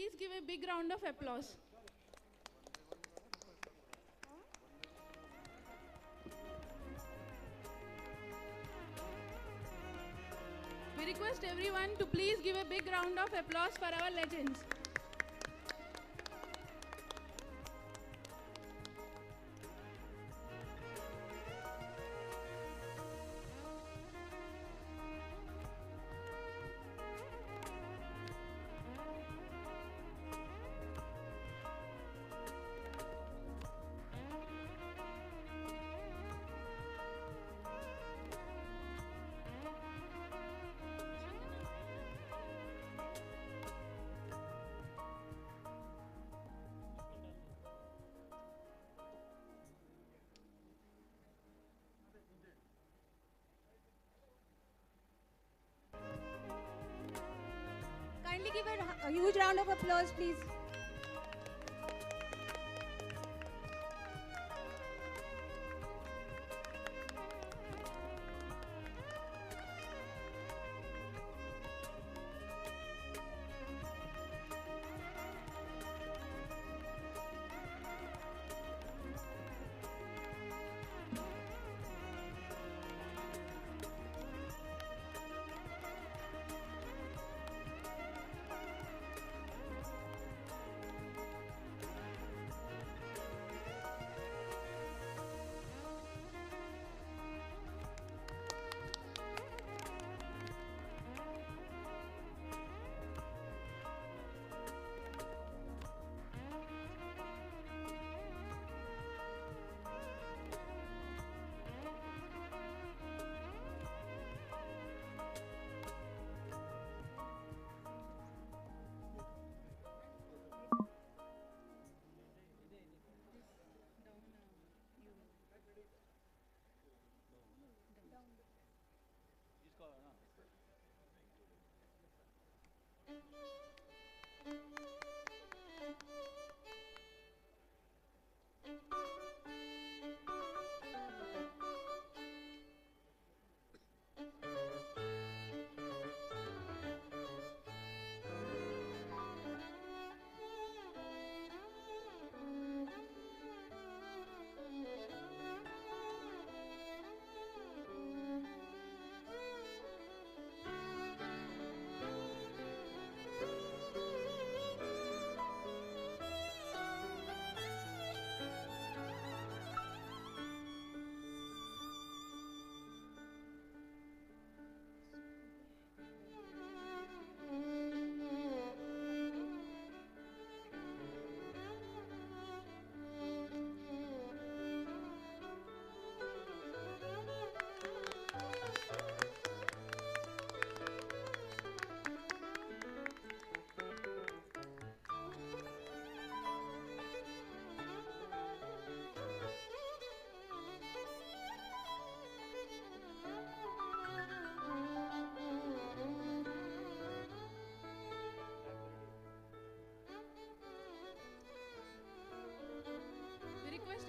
please give a big round of applause. We request everyone to please give a big round of applause for our legends. Kindly give a huge round of applause, please.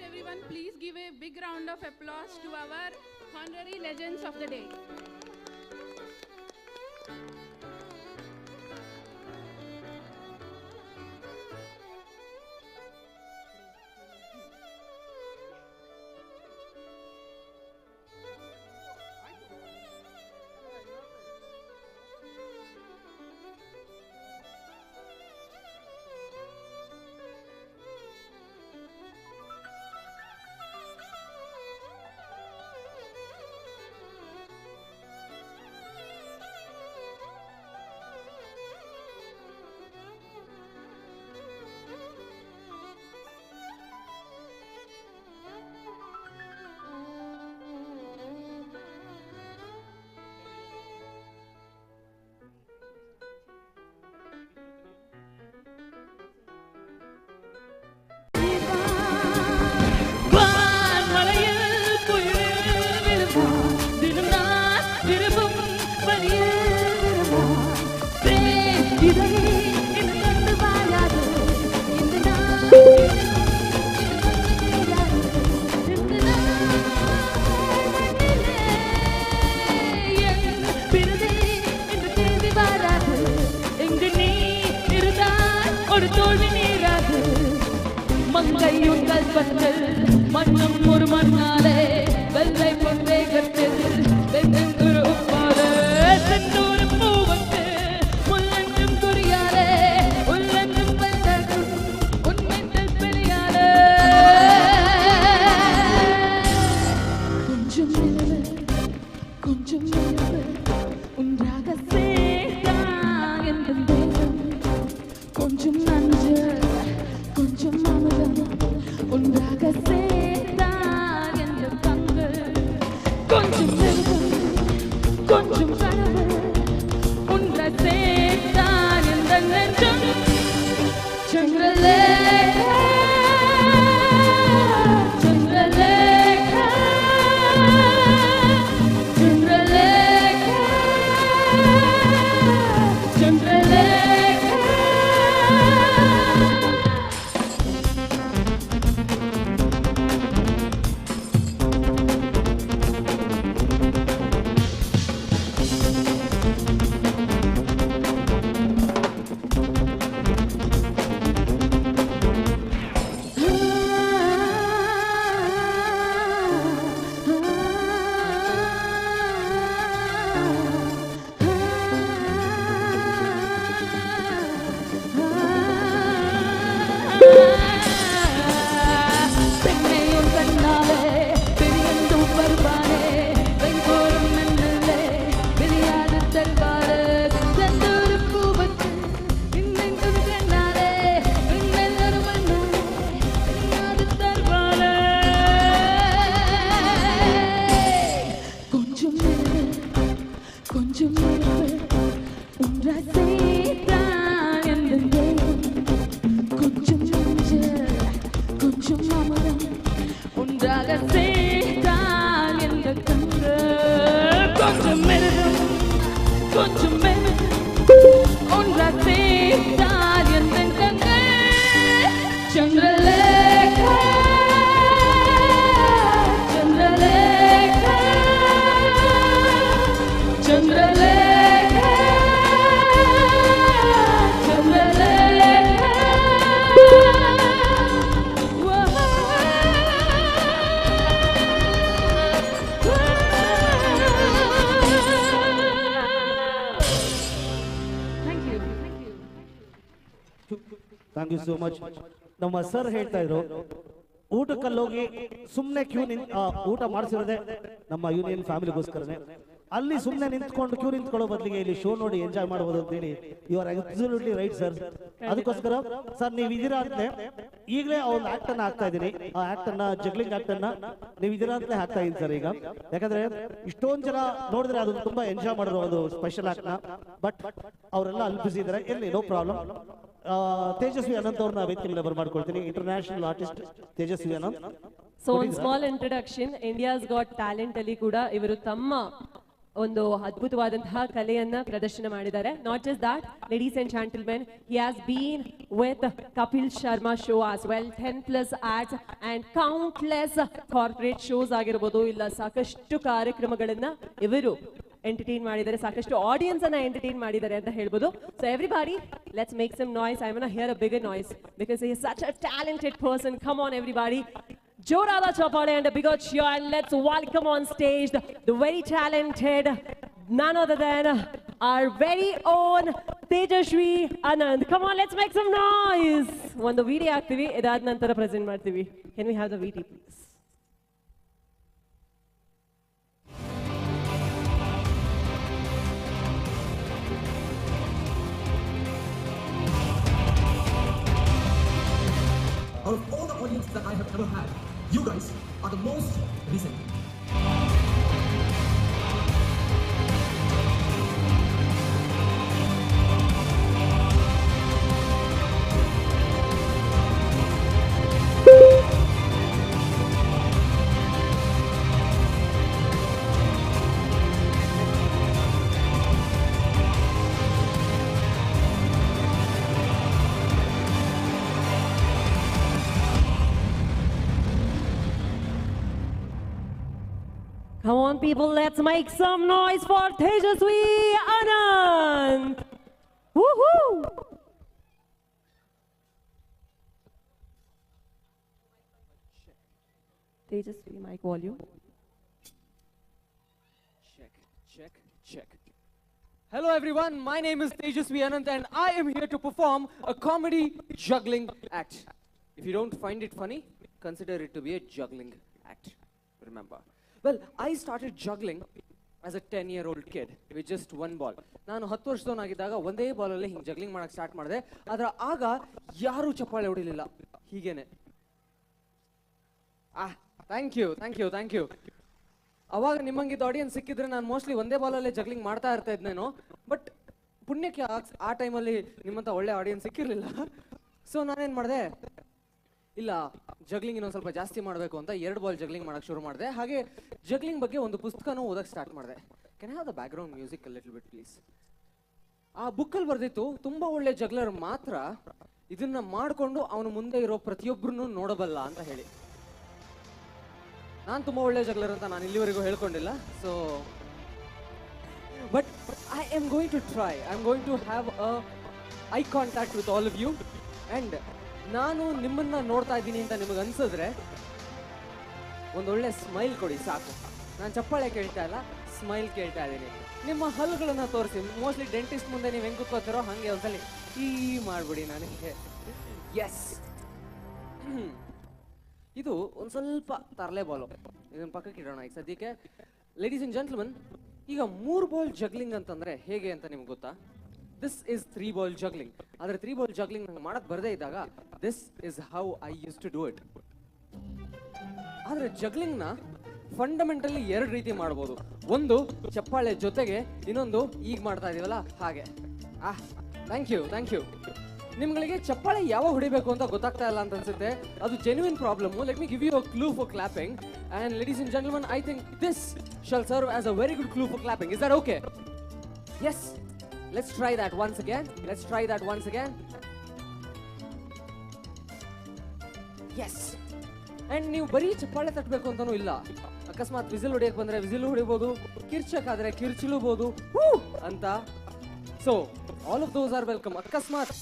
Everyone, please give a big round of applause to our honorary legends of the day. கையும் கல்பத்தில் மண்ணும் ஒரு மண்ணாலே வெள்ளை பொன்னை கட்டில் வெண்ணெங்குரு உப்பாலே செந்தூர் பூவுக்கு முள்ளென்றும் குறியாலே உள்ளென்றும் வெள்ளகும் உண்மையில் பெரியாலே கொஞ்சம் நிலவு கொஞ்சம் நிலவு ஒன்றாக சேர்த்தான் எந்த தேசம் கொஞ்சம் நஞ்சு கொஞ்சம் அமுதம் ஒன்றாக சேர்த்தான் எந்த பங்கு கொஞ்சம் நிலவு கொஞ்சம் கனவு ஒன்றாக சேர்த்தான் எந்த நெஞ்சம் சந்திரலேகா சந்திரலேகா சந்திரலேகா சந்திரலேகா பெண்ணையும் கண்ணாலே பெரியந்தும் வருவானே வெங்கோரும் மண்ணிலே விளையாடு தருவாரு செந்தூர் பூவுக்கு இன்னெங்கும் கண்ணாலே இன்னெல்லொரு மண்ணாலே விளையாடு தருவாரு கொஞ்சம் நிலவு கொஞ்சம் நிலவு ஒன்றா சேர்த்தான் எந்த தேவன் கொஞ்சம் நெஞ்சு கொஞ்சம் அமுதம் ஒன்றாக சேர்த்தான் எந்த கங்கு கொஞ்சம் மெழுகும் கொஞ்சம் மெழுகும் ஒன்றாக சேர்த்தான் எந்த கங்கு Chandralekha Chandralekha Chandralekha thank you so much. ನಮ್ಮ ಸರ್ ಹೇಳ್ತಾ ಇದ್ರು ಊಟಕ್ಕಲ್ಲೋಗಿ ಸುಮ್ಮನೆ ಊಟ ಮಾಡಿಸಿರೋದೆ ನಮ್ಮ ಯೂನಿಯನ್ ಫ್ಯಾಮಿಲಿಗೋಸ್ಕರನೇ. ಅಲ್ಲಿ ಸುಮ್ಮನೆ ನಿಂತ್ಕೊಂಡು ಕ್ಯೂ ನಿಂತ್ಕೊಳ್ಳೋ ಬದಲಿಗೆ ಇಲ್ಲಿ ಶೋ ನೋಡಿ ಎಂಜಾಯ್ ಮಾಡಬಹುದು ಅಂತ ಹೇಳಿ you are absolutely right sir. ಅದಕ್ಕೋಸ್ಕರ ಸರ್ ನೀವು ಇದೀರಾ ಅಂತಲೇ ಈಗಲೇ ಒಂದು ಆಕ್ಟ್ ಅನ್ನ ಹಾಕ್ತಾ ಇದ್ದೀನಿ. ಆ ಆಕ್ಟ್ ಅನ್ನ ಜಗ್ಲಿಂಗ್ ಆಕ್ಟ್ ಅನ್ನ ನೀವು ಇದೀರಾ ಅಂತಲೇ ಹಾಕ್ತಾ ಇದ್ದೀನಿ ಸರ್ ಈಗ. ಯಾಕಂದ್ರೆ ಇಷ್ಟೊಂದು ಜನ ನೋಡಿದ್ರೆ ಅದು ತುಂಬಾ ಎಂಜಾಯ್ ಮಾಡಿರೋ ಒಂದು ಸ್ಪೆಷಲ್ ಆಕ್ಟ್ ನ. ಬಟ್ ಅವರೆಲ್ಲ ಅಲ್ಲಿ ಬಿಸಿ ಇದ್ದಾರೆ, ಇರಲಿ, ನೋ ಪ್ರಾಬ್ಲಮ್. ತೇಜಸ್ವಿ ಅನಂತ್ ಅವ್ರನ್ನ ವೇದಿಕೆ ಮೇಲೆ ಬರ್ಮಾಡ್ಕೊಳ್ತೀನಿ. International artist Tejaswi Ananth. So ಒಂದು small introduction. India's got talent ಅಲ್ಲಿ ಕೂಡ ಇವರು ತಮ್ಮ ಒಂದು ಅದ್ಭುತವಾದಂತಹ ಕಲೆಯನ್ನ ಪ್ರದರ್ಶನ ಮಾಡಿದ್ದಾರೆ. Not just that, ladies and gentlemen, he has been with Kapil Sharma show as well. 10+ ads and countless corporate shows ಆಗಿರ್ಬೋದು, ಇಲ್ಲ ಸಾಕಷ್ಟು ಕಾರ್ಯಕ್ರಮಗಳನ್ನ ಇವರು ಎಂಟರ್ಟೈನ್ ಮಾಡಿದ್ದಾರೆ, ಸಾಕಷ್ಟು ಆಡಿಯನ್ಸ್ ಅನ್ನ ಎಂಟರ್ಟೈನ್ ಮಾಡಿದ್ದಾರೆ ಅಂತ ಹೇಳ್ಬೋದು. So everybody, let's make some noise. I want to hear a bigger noise because he is such a talented person. Come on everybody, Jorada Chapale and a big cheer, and let's welcome on stage the very talented, none other than our very own Tejasvi Anand. Come on, let's make some noise. One the video activi idad nantara present martivi. Can we have the VT please? Out of all the audience that I have ever had, you guys are the most recent. Come on people, let's make some noise for Tejasvi Anand. Woohoo! Tejasvi, mic volume. Check. Hello everyone, my name is Tejasvi Anant and I am here to perform a comedy juggling act. If you don't find it funny, consider it to be a juggling act. Remember. Well, I started juggling as a 10-year-old kid with just one ball. ನಾನು 10 ವರ್ಷದವನಾಗಿದ್ದಾಗ ಒಂದೇ ಬಾಲಲ್ಲಿ ಹಿಂಗೆ juggling ಮಾಡಕ್ಕೆ start ಮಾಡಿದೆ. ಆದ್ರೆ ಆಗ ಯಾರೂ ಚಪ್ಪಾಳೆ ಹೊಡಿಲಿಲ್ಲ, ಹೀಗೇನೆ. Thank you. ಅವಾಗ ನಿಮ್ಮಂಗಿದ್ದ ಆಡಿಯನ್ಸ್ ಸಿಕ್ಕಿದ್ರೆ ನಾನು ಮೋಸ್ಟ್ಲಿ ಒಂದೇ ಬಾಲಲ್ಲೇ ಜಗ್ಲಿಂಗ್ ಮಾಡ್ತಾ ಇರ್ತಾ ಇದ್ನೇನೋ. ಬಟ್ ಪುಣ್ಯಕ್ಕೆ ಆ ಟೈಮಲ್ಲಿ ನಿಮ್ಮಂಥ ಒಳ್ಳೆ ಆಡಿಯನ್ಸ್ ಸಿಕ್ಕಿರಲಿಲ್ಲ. ಸೊ ನಾನೇನು ಮಾಡಿದೆ, ಇಲ್ಲ ಜಗ್ಲಿಂಗ್ ಇನ್ನೊಂದು ಸ್ವಲ್ಪ ಜಾಸ್ತಿ ಮಾಡಬೇಕು ಅಂತ 2 ಬಾಲ್ ಜಗ್ಲಿಂಗ್ ಮಾಡೋಕ್ಕೆ ಶುರು ಮಾಡಿದೆ. ಹಾಗೆ ಜಗ್ಲಿಂಗ್ ಬಗ್ಗೆ ಒಂದು ಪುಸ್ತಕನೂ ಓದಕ್ಕೆ ಸ್ಟಾರ್ಟ್ ಮಾಡಿದೆ. Can I have the background music little bit please? ಆ ಬುಕ್ಕಲ್ಲಿ ಬರ್ದಿತ್ತು, ತುಂಬ ಒಳ್ಳೆ ಜಗ್ಲರ್ ಮಾತ್ರ ಇದನ್ನ ಮಾಡಿಕೊಂಡು ಅವನು ಮುಂದೆ ಇರೋ ಪ್ರತಿಯೊಬ್ಬರನ್ನು ನೋಡಬಲ್ಲ ಅಂತ ಹೇಳಿ. ನಾನು ತುಂಬ ಒಳ್ಳೆ ಜಗ್ಲರ್ ಅಂತ ನಾನು ಇಲ್ಲಿವರೆಗೂ ಹೇಳ್ಕೊಂಡಿಲ್ಲ. So but I am going to try. I am going to have a eye contact with all of you. And ನಾನು ನಿಮ್ಮನ್ನ ನೋಡ್ತಾ ಇದ್ದೀನಿ ಅಂತ ನಿಮಗೆ ಅನ್ಸಿದ್ರೆ ಒಂದೊಳ್ಳೆ ಸ್ಮೈಲ್ ಕೊಡಿ ಸಾಕು. ನಾನು ಚಪ್ಪಾಳೆ ಕೇಳ್ತಾ ಇಲ್ಲ, ಸ್ಮೈಲ್ ಕೇಳ್ತಾ ಇದ್ದೀನಿ. ನಿಮ್ಮ ಹಲ್ಲುಗಳನ್ನು ತೋರಿಸಿ. ಮೋಸ್ಟ್ಲಿ ಡೆಂಟಿಸ್ಟ್ ಮುಂದೆ ನೀವು ಹೆಂಗೆ ಕೂತ್ಕೋತಿರೋ ಹಾಗೆ ಒಂದ್ಸಲಿ ಈ ಮಾಡಿಬಿಡಿ ನನಗೆ. ಎಸ್, ಇದು ಒಂದು ಸ್ವಲ್ಪ ತರಲೆ ಬಾಲು, ಇದನ್ನ ಪಕ್ಕಕ್ಕೆ ಇಡೋಣ ಈಗ ಸದ್ಯಕ್ಕೆ. ಲೇಡೀಸ್ ಅಂಡ್ ಜೆಂಟ್ಲ್ಮನ್, ಈಗ 3 ಬಾಲ್ ಜಗ್ಲಿಂಗ್ ಅಂತಂದ್ರೆ ಹೇಗೆ ಅಂತ ನಿಮ್ಗೆ ಗೊತ್ತಾ? This is 3 ball juggling. ಆದರೆ 3 ಬಾಲ್ ಜಗ್ಲಿಂಗ್ ನಂಗೆ ಮಾಡಕ್ ಬರದೇ ಇದ್ದಾಗ this is how I use to do it. ಆದರೆ ಜಗ್ಲಿಂಗ್ನ ಫಂಡಮೆಂಟಲಿ 2 ರೀತಿ ಮಾಡ್ಬೋದು. ಒಂದು ಚಪ್ಪಾಳೆ ಜೊತೆಗೆ, ಇನ್ನೊಂದು ಈಗ ಮಾಡ್ತಾ ಇದೀವಲ್ಲ ಹಾಗೆ. Thank you. ನಿಮ್ಗಳಿಗೆ ಚಪ್ಪಾಳೆ ಯಾವಾಗ ಹೊಡಿಬೇಕು ಅಂತ ಗೊತ್ತಾಗ್ತಾ ಇಲ್ಲ ಅಂತ ಅನ್ಸುತ್ತೆ. ಅದು genuine problem. Let me give you a clue for clapping. And ladies and gentleman, I think this shall serve as a very good clue for clapping. Is that okay? Yes, let's try that once again. Yes. And ನೀವು ಬರೀ ಚಪ್ಪಾಳೆ ತಟ್ಟಬೇಕು ಅಂತಾನೂ ಇಲ್ಲ. ಅಕಸ್ಮಾತ್ whistle ಹೊಡಿಯಕ್ಕೆ ಬಂದ್ರೆ whistle ಹೊಡಿಬಹುದು, ಕಿರ್ಚಕ್ಕಾದ್ರೆ ಕಿರ್ಚಿಲೂಬಹುದು ಅಂತ. So all of those are welcome. ಅಕಸ್ಮಾತ್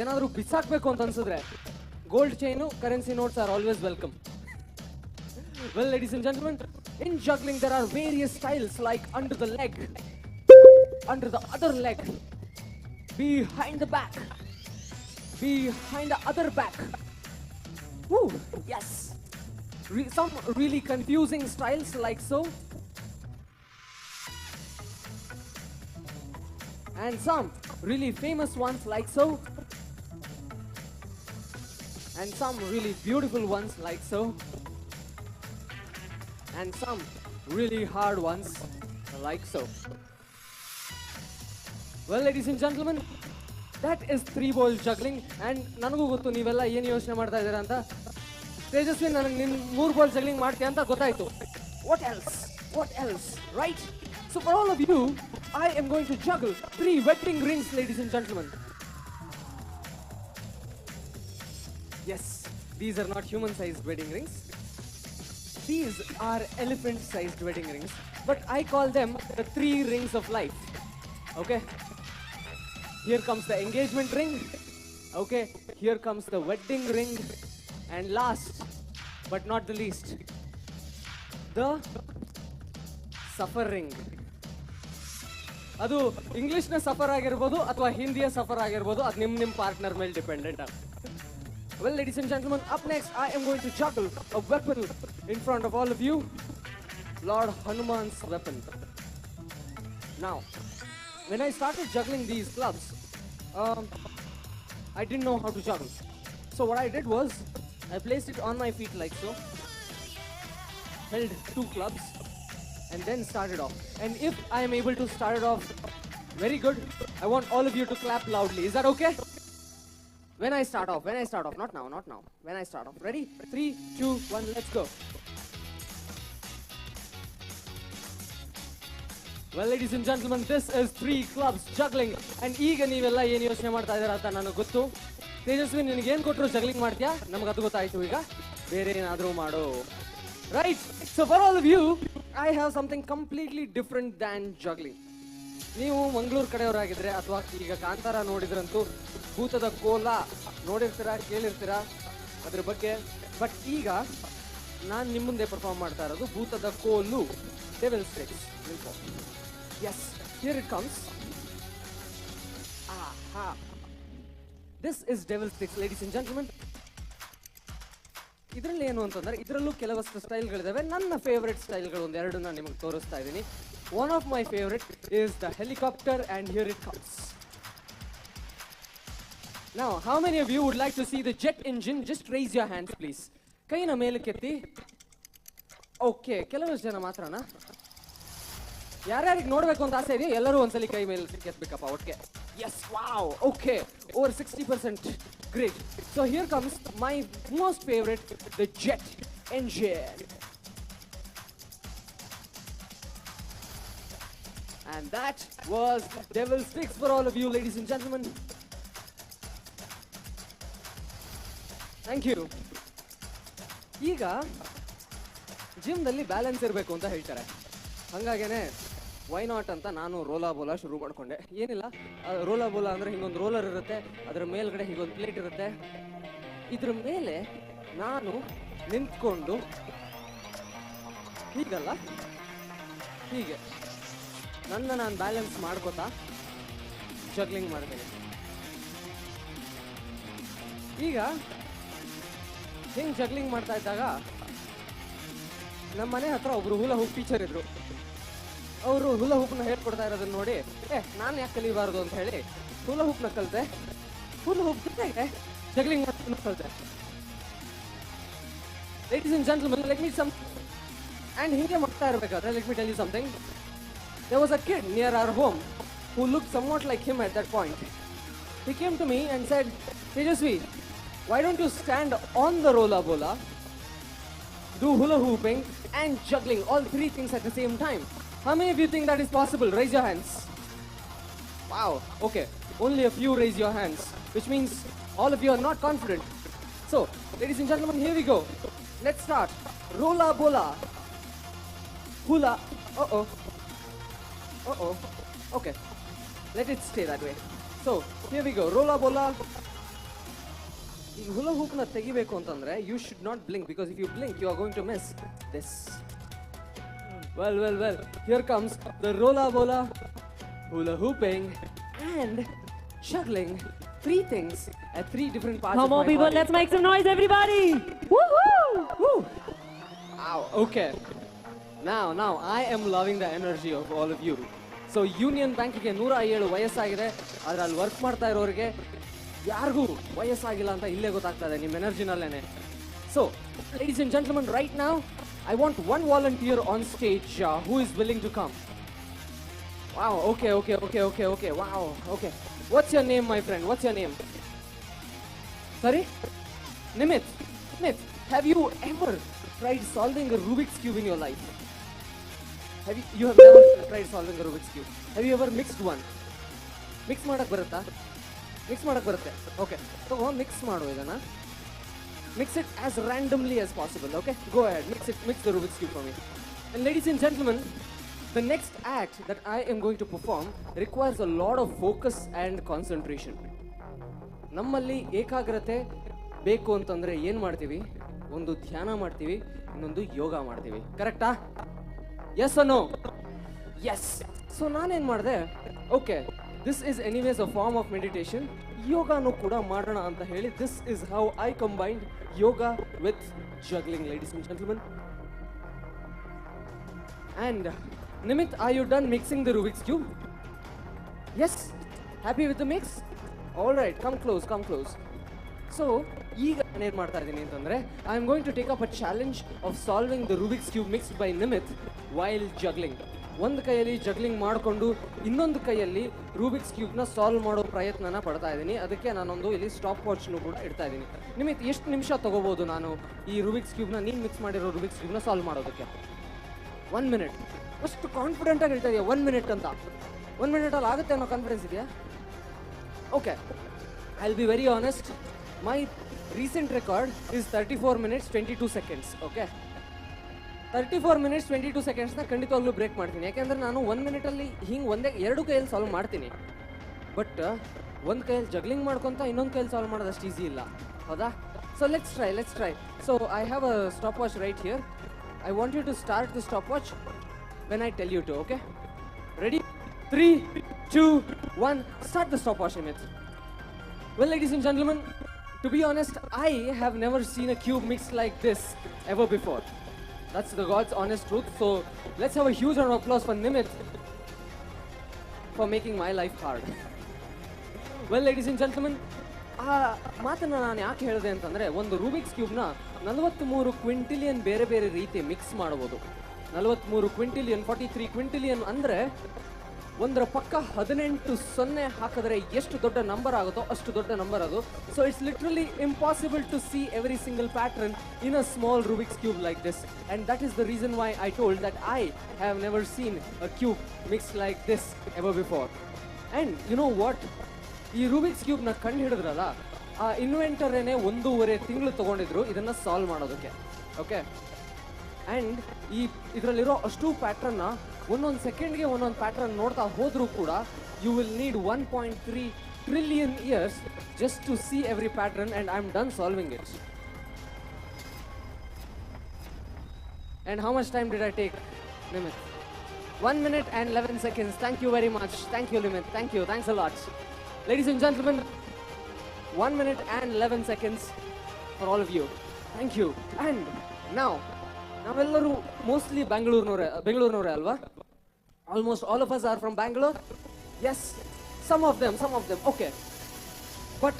ಏನಾದರೂ ಬಿಸಾಕ್ಬೇಕು ಅಂತ ಅನ್ಸಿದ್ರೆ gold chain, currency notes are always welcome. Well, ladies and gentlemen, in juggling there are various styles like under the leg, under the other leg, behind the back, behind the other back. Woo, yes. Some really confusing styles like so. And some really famous ones like so. And some really beautiful ones like so. And some really hard ones like so. Well, ladies and gentlemen, that is 3 ball juggling. And ನನಗೂ ಗೊತ್ತು ನೀವೆಲ್ಲ ಏನು ಯೋಚನೆ ಮಾಡ್ತಾ ಇದ್ದೀರಾ ಅಂತ. ತೇಜಸ್ವಿ, ನನಗೆ ನಿನ್ನ 3 ಬಾಲ್ ಜಗ್ಲಿಂಗ್ ಮಾಡ್ತೀಯ ಅಂತ ಗೊತ್ತಾಯ್ತು. What else? Right? So for all of you, I am going to juggle 3 wedding rings, ladies and gentlemen. Yes, these are not human-sized wedding rings. These are elephant-sized wedding rings, but I call them the 3 rings of life. Okay? Here comes the engagement ring. Okay? Here comes the wedding ring. And last, but not the least, the suffer ring. ಅದು ಇಂಗ್ಲಿಷ್ನ suffer ಆಗಿರ್ಬೋದು ಅಥವಾ ಹಿಂದಿಯ suffer ಆಗಿರ್ಬೋದು, ಅದು ನಿಮ್ಮ partner ಮೇಲೆ dependent. Well, ladies and gentlemen, up next I am going to juggle a weapon in front of all of you. Lord Hanuman's weapon. Now, when I started juggling these clubs, I didn't know how to juggle. So what I did was, I placed it on my feet like so, held 2 clubs, and then started off. And if I am able to start it off very good, I want all of you to clap loudly. Is that okay? When I start off, not now. When I start off. Ready? 3, 2, 1, let's go. Well, ladies and gentlemen, this is 3 clubs juggling. And ಈಗ ನೀವೆಲ್ಲ ಏನು ಯೋಚನೆ ಮಾಡ್ತಾ ಇದ್ದೀರಾ ಅಂತ ನನಗೆ ಗೊತ್ತು. ತೇಜಸ್ವಿ, ನಿನಗೆ ಏನು ಕೊಟ್ಟರು ಜಗ್ಲಿಂಗ್ ಮಾಡ್ತೀಯಾ? ನಮ್ಗೆ ಅದು ಗೊತ್ತಾಯ್ತು. ಈಗ ಬೇರೆ ಏನಾದರೂ ಮಾಡು. Right? So for all of you, I have something completely different than juggling. ನೀವು ಮಂಗಳೂರು ಕಡೆಯವರಾಗಿದ್ರೆ ಅಥವಾ ಈಗ ಕಾಂತಾರ ನೋಡಿದ್ರಂತೂ ಭೂತದ ಕೋಲ ನೋಡಿರ್ತೀರಾ, ಕೇಳಿರ್ತೀರಾ ಅದ್ರ ಬಗ್ಗೆ. ಬಟ್ ಈಗ ನಾನು ನಿಮ್ಮ ಮುಂದೆ ಪರ್ಫಾರ್ಮ್ ಮಾಡ್ತಾ ಇರೋದು ಭೂತದ ಕೋಲು, devil sticks. Yes, here it comes. This is devil sticks ladies and gentlemen. ಇದರಲ್ಲಿ ಏನು ಅಂತಂದ್ರೆ ಇದರಲ್ಲೂ ಕೆಲವಷ್ಟು ಸ್ಟೈಲ್ಗಳಿದಾವೆ. ನನ್ನ ಫೇವ್ರೆಟ್ ಸ್ಟೈಲ್ಗಳು ಒಂದೆರಡು ನಾನು ನಿಮಗೆ ತೋರಿಸ್ತಾ ಇದ್ದೀನಿ. One of my favourite is the helicopter and here it comes. Now, how many of you would like to see the jet engine? Just raise your hands, please. ಕೈನ ಮೇಲಕ್ಕೆತ್ತಿ. ಓಕೆ, ಕೆಲವಷ್ಟು ಜನ ಮಾತ್ರನಾ? ಯಾರ್ಯಾರಿಗೆ ನೋಡಬೇಕು ಅಂತ ಆಸೆ ಇದೆಯಾ ಎಲ್ಲರೂ ಒಂದ್ಸಲಿ ಕೈ ಮೇಲೆ ಎತ್ಬೇಕಪ್ಪ ಒಟ್ಟಿಗೆ. Yes, wow, okay, over 60%. Great. So here comes my most favourite, the jet engine. And that was Devil Sticks for all of you, ladies and gentlemen. Thank you. ಈಗ ಜಿಮ್ದಲ್ಲಿ ಬ್ಯಾಲೆನ್ಸ್ ಇರಬೇಕು ಅಂತ ಹೇಳ್ತಾರೆ, ಹಾಗಾಗೇನೆ ವೈ ನಾಟ್ ಅಂತ ನಾನು ರೋಲಾ Bola ಶುರು ಮಾಡ್ಕೊಂಡೆ. ಏನಿಲ್ಲ, ರೋಲಾ ಬೋಲಾ ಅಂದರೆ ಹಿಂಗೊಂದು ರೋಲರ್ ಇರುತ್ತೆ, ಅದರ ಮೇಲ್ಗಡೆ ಹೀಗೊಂದು ಪ್ಲೇಟ್ ಇರುತ್ತೆ. ಇದ್ರ ಮೇಲೆ ನಾನು ನಿಂತ್ಕೊಂಡು ಹೀಗಲ್ಲ, ಹೀಗೆ ನಾನು ಬ್ಯಾಲೆನ್ಸ್ ಮಾಡ್ಕೋತಾ ಜಗ್ಲಿಂಗ್ ಮಾಡ್ತೇನೆ. ಈಗ ಹಿಂಗೆ ಜಗ್ಲಿಂಗ್ ಮಾಡ್ತಾ ಇದ್ದಾಗ ನಮ್ಮ ಮನೆ ಹತ್ರ ಒಬ್ರು ಹುಲ ಹೂಪ್ ಟೀಚರ್ ಇದ್ರು. ಅವರು ಹುಲ ಹೂಪ್ನ ಹೇಳ್ಕೊಡ್ತಾ ಇರೋದನ್ನ ನೋಡಿ ನಾನು ಯಾಕೆ ಕಲಿಬಾರ್ದು ಅಂತ ಹೇಳಿ ಹುಲ ಹೂಪ್ನ ಕಲಿತೆ. ಹುಲ ಹೂಪ್ ಜೊತೆಗೆ ಜಗ್ಲಿಂಗ್ ಮಾಡೋದನ್ನ ಕಲಿತೆ. Ladies and gentlemen, let me some and ಹೀಗೆ ಮಾಡ್ತಾ ಇರಬೇಕಾದ್ರೆ let me tell you something. There was a kid near our home who looked somewhat like him at that point. He came to me and said, Tejasvi, why don't you stand on the rolla bola, do hula hooping and juggling, all three things at the same time? How many of you think that is possible? Raise your hands. Wow, okay, only a few raise your hands, which means all of you are not confident. So, ladies and gentlemen, here we go. Let's start. Rolla bola, hula, okay, let it stay that way. So, here we go, rolla bola. ಈ ಹುಲ ಹೂಪ್ನ ತೆಗಿಬೇಕು ಅಂತಂದ್ರೆ you should not blink, because if you blink you are going to miss this. Well well well, here comes the rola bola, hula hooping and juggling. Three things at three different parts Come of on, my people, body. let's make some noise, everybody! Woohoo! Ow, okay. Now I am loving the energy of all of you. So union ಬ್ಯಾಂಕಿಗೆ 107 ವಯಸ್ಸಾಗಿದೆ, ಆದ್ರೆ ಅಲ್ಲಿ work ಮಾಡ್ತಾ ಇರೋರಿಗೆ ಯಾರಿಗೂ ವಯಸ್ಸಾಗಿಲ್ಲ ಅಂತ ಇಲ್ಲೇ ಗೊತ್ತಾಗ್ತಾ ಇದೆ ನಿಮ್ಮ ಎನರ್ಜಿನಲ್ಲೇನೆ. So ladies and gentlemen, right now I want one volunteer on stage who is willing to come. Wow, okay okay okay okay okay wow, okay. What's your name my friend, what's your name? Sorry, Nimit. Nimit, have you ever tried solving a Rubik's Cube in your life? You have never tried solving a Rubik's Cube. Have you ever mixed one? Mix ಮಾಡಕ್ ಬರುತ್ತಾ? Mix ಮಾಡಕ್ ಬರುತ್ತೆ. Okay. So mix ಮಾಡು ಇದನ್ನ. Mix it as randomly as possible. Okay. Go ahead. Mix the Rubik's Cube for me. And ladies and gentlemen, the next act that I am going to perform requires a lot of focus and concentration. ನಮ್ಮಲ್ಲಿ ಏಕಾಗ್ರತೆ ಬೇಕು ಅಂತಂದ್ರೆ ಏನ್ ಮಾಡ್ತೀವಿ? ಒಂದು ಧ್ಯಾನ ಮಾಡ್ತೀವಿ, ಇನ್ನೊಂದು ಯೋಗ ಮಾಡ್ತೀವಿ. ಕರೆಕ್ಟಾ? Yes or no? Yes. So ನಾನೇನ್ ಮಾಡಿದೆ, okay, this is anyways a form of meditation, ಯೋಗಾನು ಕೂಡ ಮಾಡೋಣ ಅಂತ ಹೇಳಿ this is how I combined yoga with juggling, ladies and gentlemen. And Nimit, are you done mixing the Rubik's Cube? Yes? Happy with the mix? All right, come close, come close. So, ಈಗ ನಾನೇನು ಮಾಡ್ತಾ ಇದ್ದೀನಿ ಅಂತಂದರೆ, I am going to take up a challenge of solving the Rubik's cube mixed by Nimit while juggling. ಒಂದು ಕೈಯಲ್ಲಿ juggling ಮಾಡಿಕೊಂಡು ಇನ್ನೊಂದು ಕೈಯಲ್ಲಿ ರೂಬಿಕ್ಸ್ ಕ್ಯೂಬ್ನ ಸಾಲ್ವ್ ಮಾಡೋ ಪ್ರಯತ್ನನ ಪಡ್ತಾ ಇದ್ದೀನಿ. ಅದಕ್ಕೆ ನಾನೊಂದು ಇಲ್ಲಿ ಸ್ಟಾಪ್ ವಾಚ್ನು ಕೂಡ ಇಡ್ತಾ ಇದ್ದೀನಿ. ನಿಮಿತ್, ಎಷ್ಟು ನಿಮಿಷ ತೊಗೋಬೋದು ನಾನು ಈ ರೂಬಿಕ್ಸ್ ಕ್ಯೂಬ್ನ, ನೀನು ಮಿಕ್ಸ್ ಮಾಡಿರೋ ರೂಬಿಕ್ಸ್ ಕ್ಯೂಬ್ನ ಸಾಲ್ವ್ ಮಾಡೋದಕ್ಕೆ? 1 minute. ಅಷ್ಟು ಕಾನ್ಫಿಡೆಂಟಾಗಿ ಹೇಳ್ತಾ ಇದೆಯಾ 1 minute ಅಂತ? 1 minute-ಅಲ್ಲಿ ಆಗುತ್ತೆ ಅನ್ನೋ ಕಾನ್ಫಿಡೆನ್ಸ್ ಇದೆಯಾ? Okay, I will be very honest. My recent record is 34 minutes 22 seconds. Okay, 34 minutes 22 seconds ನ ಖಂಡಿತವಾಗ್ಲೂ ಬ್ರೇಕ್ ಮಾಡ್ತೀನಿ. ಯಾಕೆಂದ್ರೆ ನಾನು 1 minute-ಅಲ್ಲಿ ಹಿಂಗೆ ಎರಡು ಕೈಯಲ್ಲಿ ಸಾಲ್ವ್ ಮಾಡ್ತೀನಿ, ಬಟ್ ಒಂದು ಕೈಯಲ್ಲಿ ಜಗ್ಲಿಂಗ್ ಮಾಡ್ಕೊತ ಇನ್ನೊಂದು ಕೈಯಲ್ಲಿ ಸಾಲ್ವ್ ಮಾಡೋದಷ್ಟು ಈಸಿ ಇಲ್ಲ, ಹೌದಾ? So let's try. So I have a stopwatch right here. I want you to start the stopwatch when I tell you to, okay? Ready? 3, 2, 1, start the stopwatch, Nimit. Well, ladies and gentlemen, to be honest, I have never seen a cube mixed like this ever before. That's the God's honest truth. So let's have a huge round of applause for Nimit for making my life hard. Well, ladies and gentlemen, ಆ ಮಾತನ್ನ ನಾನು ಯಾಕೆ ಹೇಳಿದೆ ಅಂತಂದರೆ, ಒಂದು Rubik's ಕ್ಯೂಬ್ನ 43 quintillion ಬೇರೆ ಬೇರೆ ರೀತಿ ಮಿಕ್ಸ್ ಮಾಡ್ಬೋದು. 43 ಕ್ವಿಂಟಿಲಿಯನ್, 43 ಕ್ವಿಂಟಿಲಿಯನ್ ಅಂದರೆ ಒಂದರ ಪಕ್ಕ 18 ಸೊನ್ನೆ ಹಾಕಿದ್ರೆ ಎಷ್ಟು ದೊಡ್ಡ ನಂಬರ್ ಆಗುತ್ತೋ ಅಷ್ಟು ದೊಡ್ಡ ನಂಬರ್ ಅದು. So it's literally impossible to see every single pattern in a small Rubik's cube like this. And that is the reason why I told that I have never seen a cube mix like this ever before. And you know what, ಈ Rubik's ಕ್ಯೂಬ್ನ ಕಂಡು ಹಿಡಿದ್ರಲ್ಲ, ಆ ಇನ್ವೆಂಟರೇನೆ 1.5 ತಿಂಗಳು ತೊಗೊಂಡಿದ್ರು ಇದನ್ನು solve ಮಾಡೋದಕ್ಕೆ. Okay, and ಇದರಲ್ಲಿರೋ ಅಷ್ಟು ಪ್ಯಾಟ್ರನ್ನ ಒಂದೊಂದು ಸೆಕೆಂಡ್ಗೆ ಒಂದೊಂದು ಪ್ಯಾಟ್ರನ್ ನೋಡ್ತಾ ಹೋದರೂ ಕೂಡ you will need 1.3 trillion years just to see every pattern, and I'm done solving it. And how much time did I take, Nimit? 1 minute and 11 seconds. Thank you very much. Thank you, Nimit. Thank you. Thanks a lot. Ladies and gentlemen, 1 minute and 11 seconds for all of you. Thank you. And now, ನಾವೆಲ್ಲರೂ mostly ಬೆಂಗಳೂರಿನವರೇ ಅಲ್ವಾ? Almost all of us are from Bangalore. Yes, some of them. Okay. But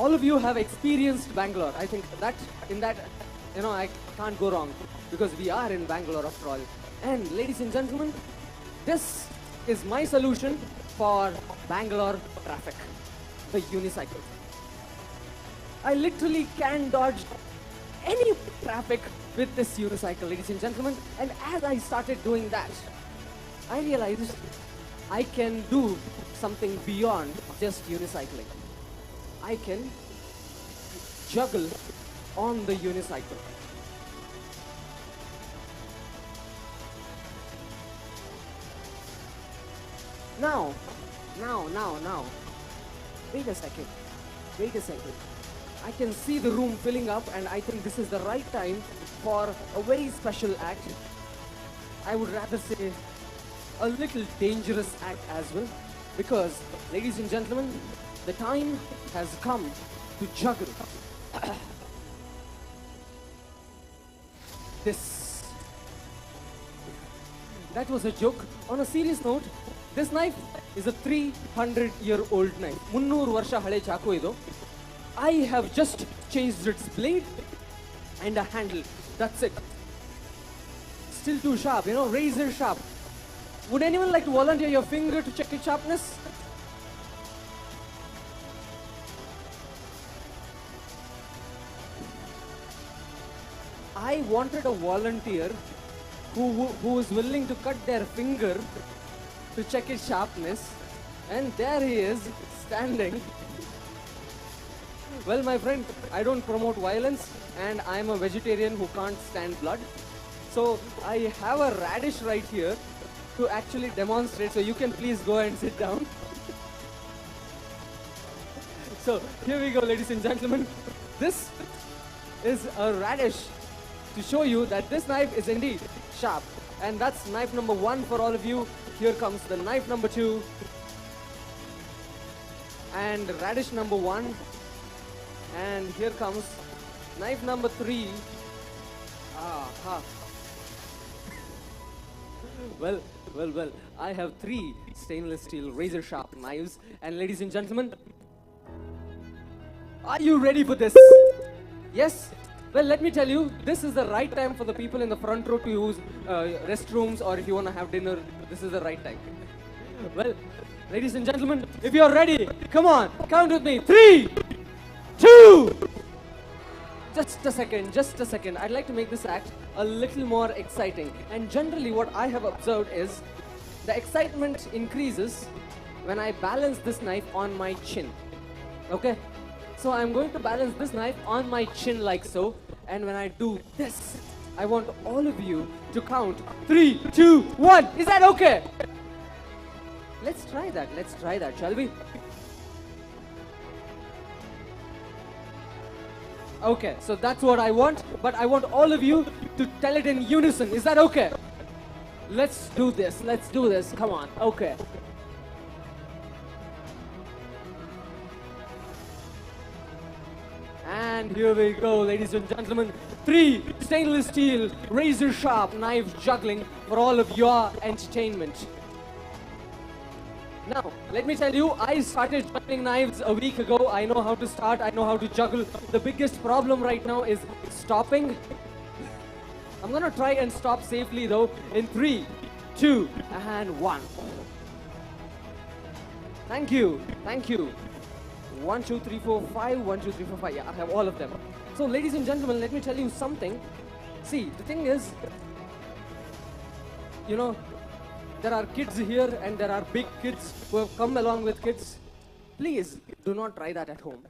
all of you have experienced Bangalore. I think that in that, you know, I can't go wrong because we are in Bangalore after all. And ladies and gentlemen, this is my solution for Bangalore traffic, the unicycle. I literally can dodge any traffic with this unicycle, ladies and gentlemen. And as I started doing that, I realized I can do something beyond just unicycling. I can juggle on the unicycle. Now. Wait a second. I can see the room filling up, and I think this is the right time for a very special act. I would rather say a little dangerous act as well, because, ladies and gentlemen, the time has come to juggle this. That was a joke. On a serious note, this knife is a 300-year-old knife. 300 ವರ್ಷ ಹಳೆ ಚಾಕು ಇದು. I have just changed its blade and a handle. That's it. Still too sharp, you know, razor sharp. Would anyone like to volunteer your finger to check its sharpness? I wanted a volunteer who is willing to cut their finger to check its sharpness, and there he is standing. Well, my friend, I don't promote violence, and I'm a vegetarian who can't stand blood. So I have a radish right here to actually demonstrate, so you can please go and sit down. So here we go, ladies and gentlemen. This is a radish to show you that this knife is indeed sharp. And that's knife number 1 for all of you. Here comes the knife number 2. And radish number 1. And here comes knife number 3. Well, I have 3 stainless steel razor sharp knives. And ladies and gentlemen, are you ready for this? Yes? Well, let me tell you, this is the right time for the people in the front row to use restrooms, or if you want to have dinner, this is the right time. Well, ladies and gentlemen, if you're ready, come on, count with me. 3, 2, just a second. I'd like to make this act a little more exciting. And generally what I have observed is the excitement increases when I balance this knife on my chin. Okay? So I'm going to balance this knife on my chin like so. And when I do this, I want all of you to count 3, 2, 1. Is that okay? Let's try that, shall we? Okay, so that's what I want, but I want all of you to tell it in unison. Is that okay? Let's do this. Let's do this. Come on. Okay. And here we go, ladies and gentlemen. 3 stainless steel, razor sharp knife juggling for all of your entertainment. Now, let me tell you, I started juggling knives a week ago. I know how to start, I know how to juggle. The biggest problem right now is stopping. I'm gonna try and stop safely though in 3, 2, and 1. Thank you, thank you. 1, 2, 3, 4, 5, 1, 2, 3, 4, 5. Yeah, I have all of them. So, ladies and gentlemen, let me tell you something. See, the thing is, you know, there are kids here and there are big kids who have come along with kids. Please do not try that at home.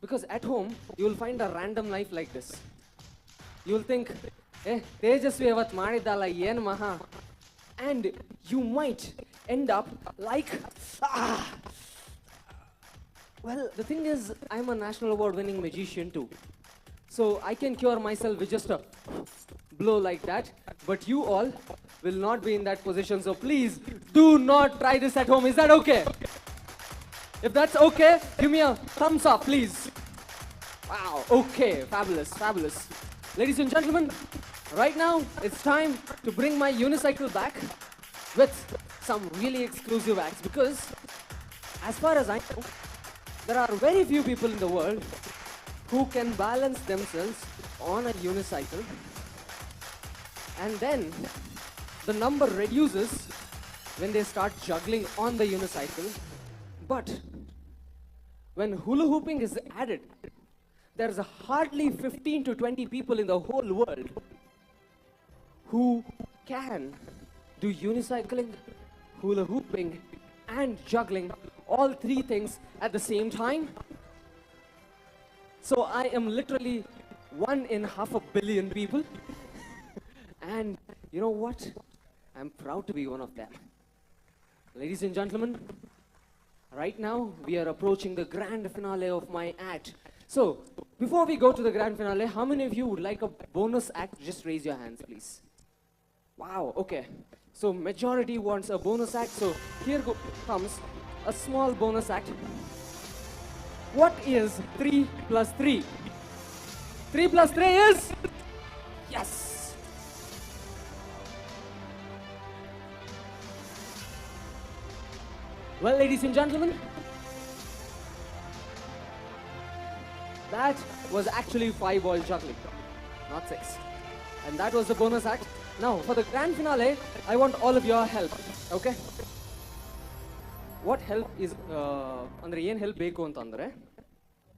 Because at home, you will find a random knife like this. You will think, Tejasvi avat madidala yen maha. And you might end up like, Well, the thing is, I'm a national award-winning magician too. So I can cure myself with just a blow like that. But you all will not be in that position. So please, do not try this at home. Is that okay? If that's okay, give me a thumbs up, please. Wow, okay, fabulous, fabulous. Ladies and gentlemen, right now, it's time to bring my unicycle back with some really exclusive acts. Because, as far as I know, there are very few people in the world who can balance themselves on a unicycle, and then the number reduces when they start juggling on the unicycle. But when hula hooping is added, there's hardly 15 to 20 people in the whole world who can do unicycling, hula hooping, and juggling, all 3 things at the same time. So I am literally 1 in half a billion people. And you know what? I'm proud to be one of them. Ladies and gentlemen, right now we are approaching the grand finale of my act. So, before we go to the grand finale, how many of you would like a bonus act? Just raise your hands, please. Wow, okay. So, majority wants a bonus act. So, here comes a small bonus act. What is 3 plus 3? 3 plus 3 is? Yes! Well, ladies and gentlemen, that was actually 5-ball juggling, not 6. And that was the bonus act. Now, for the grand finale, I want all of your help, okay? What help is, andre yen help beku antandre,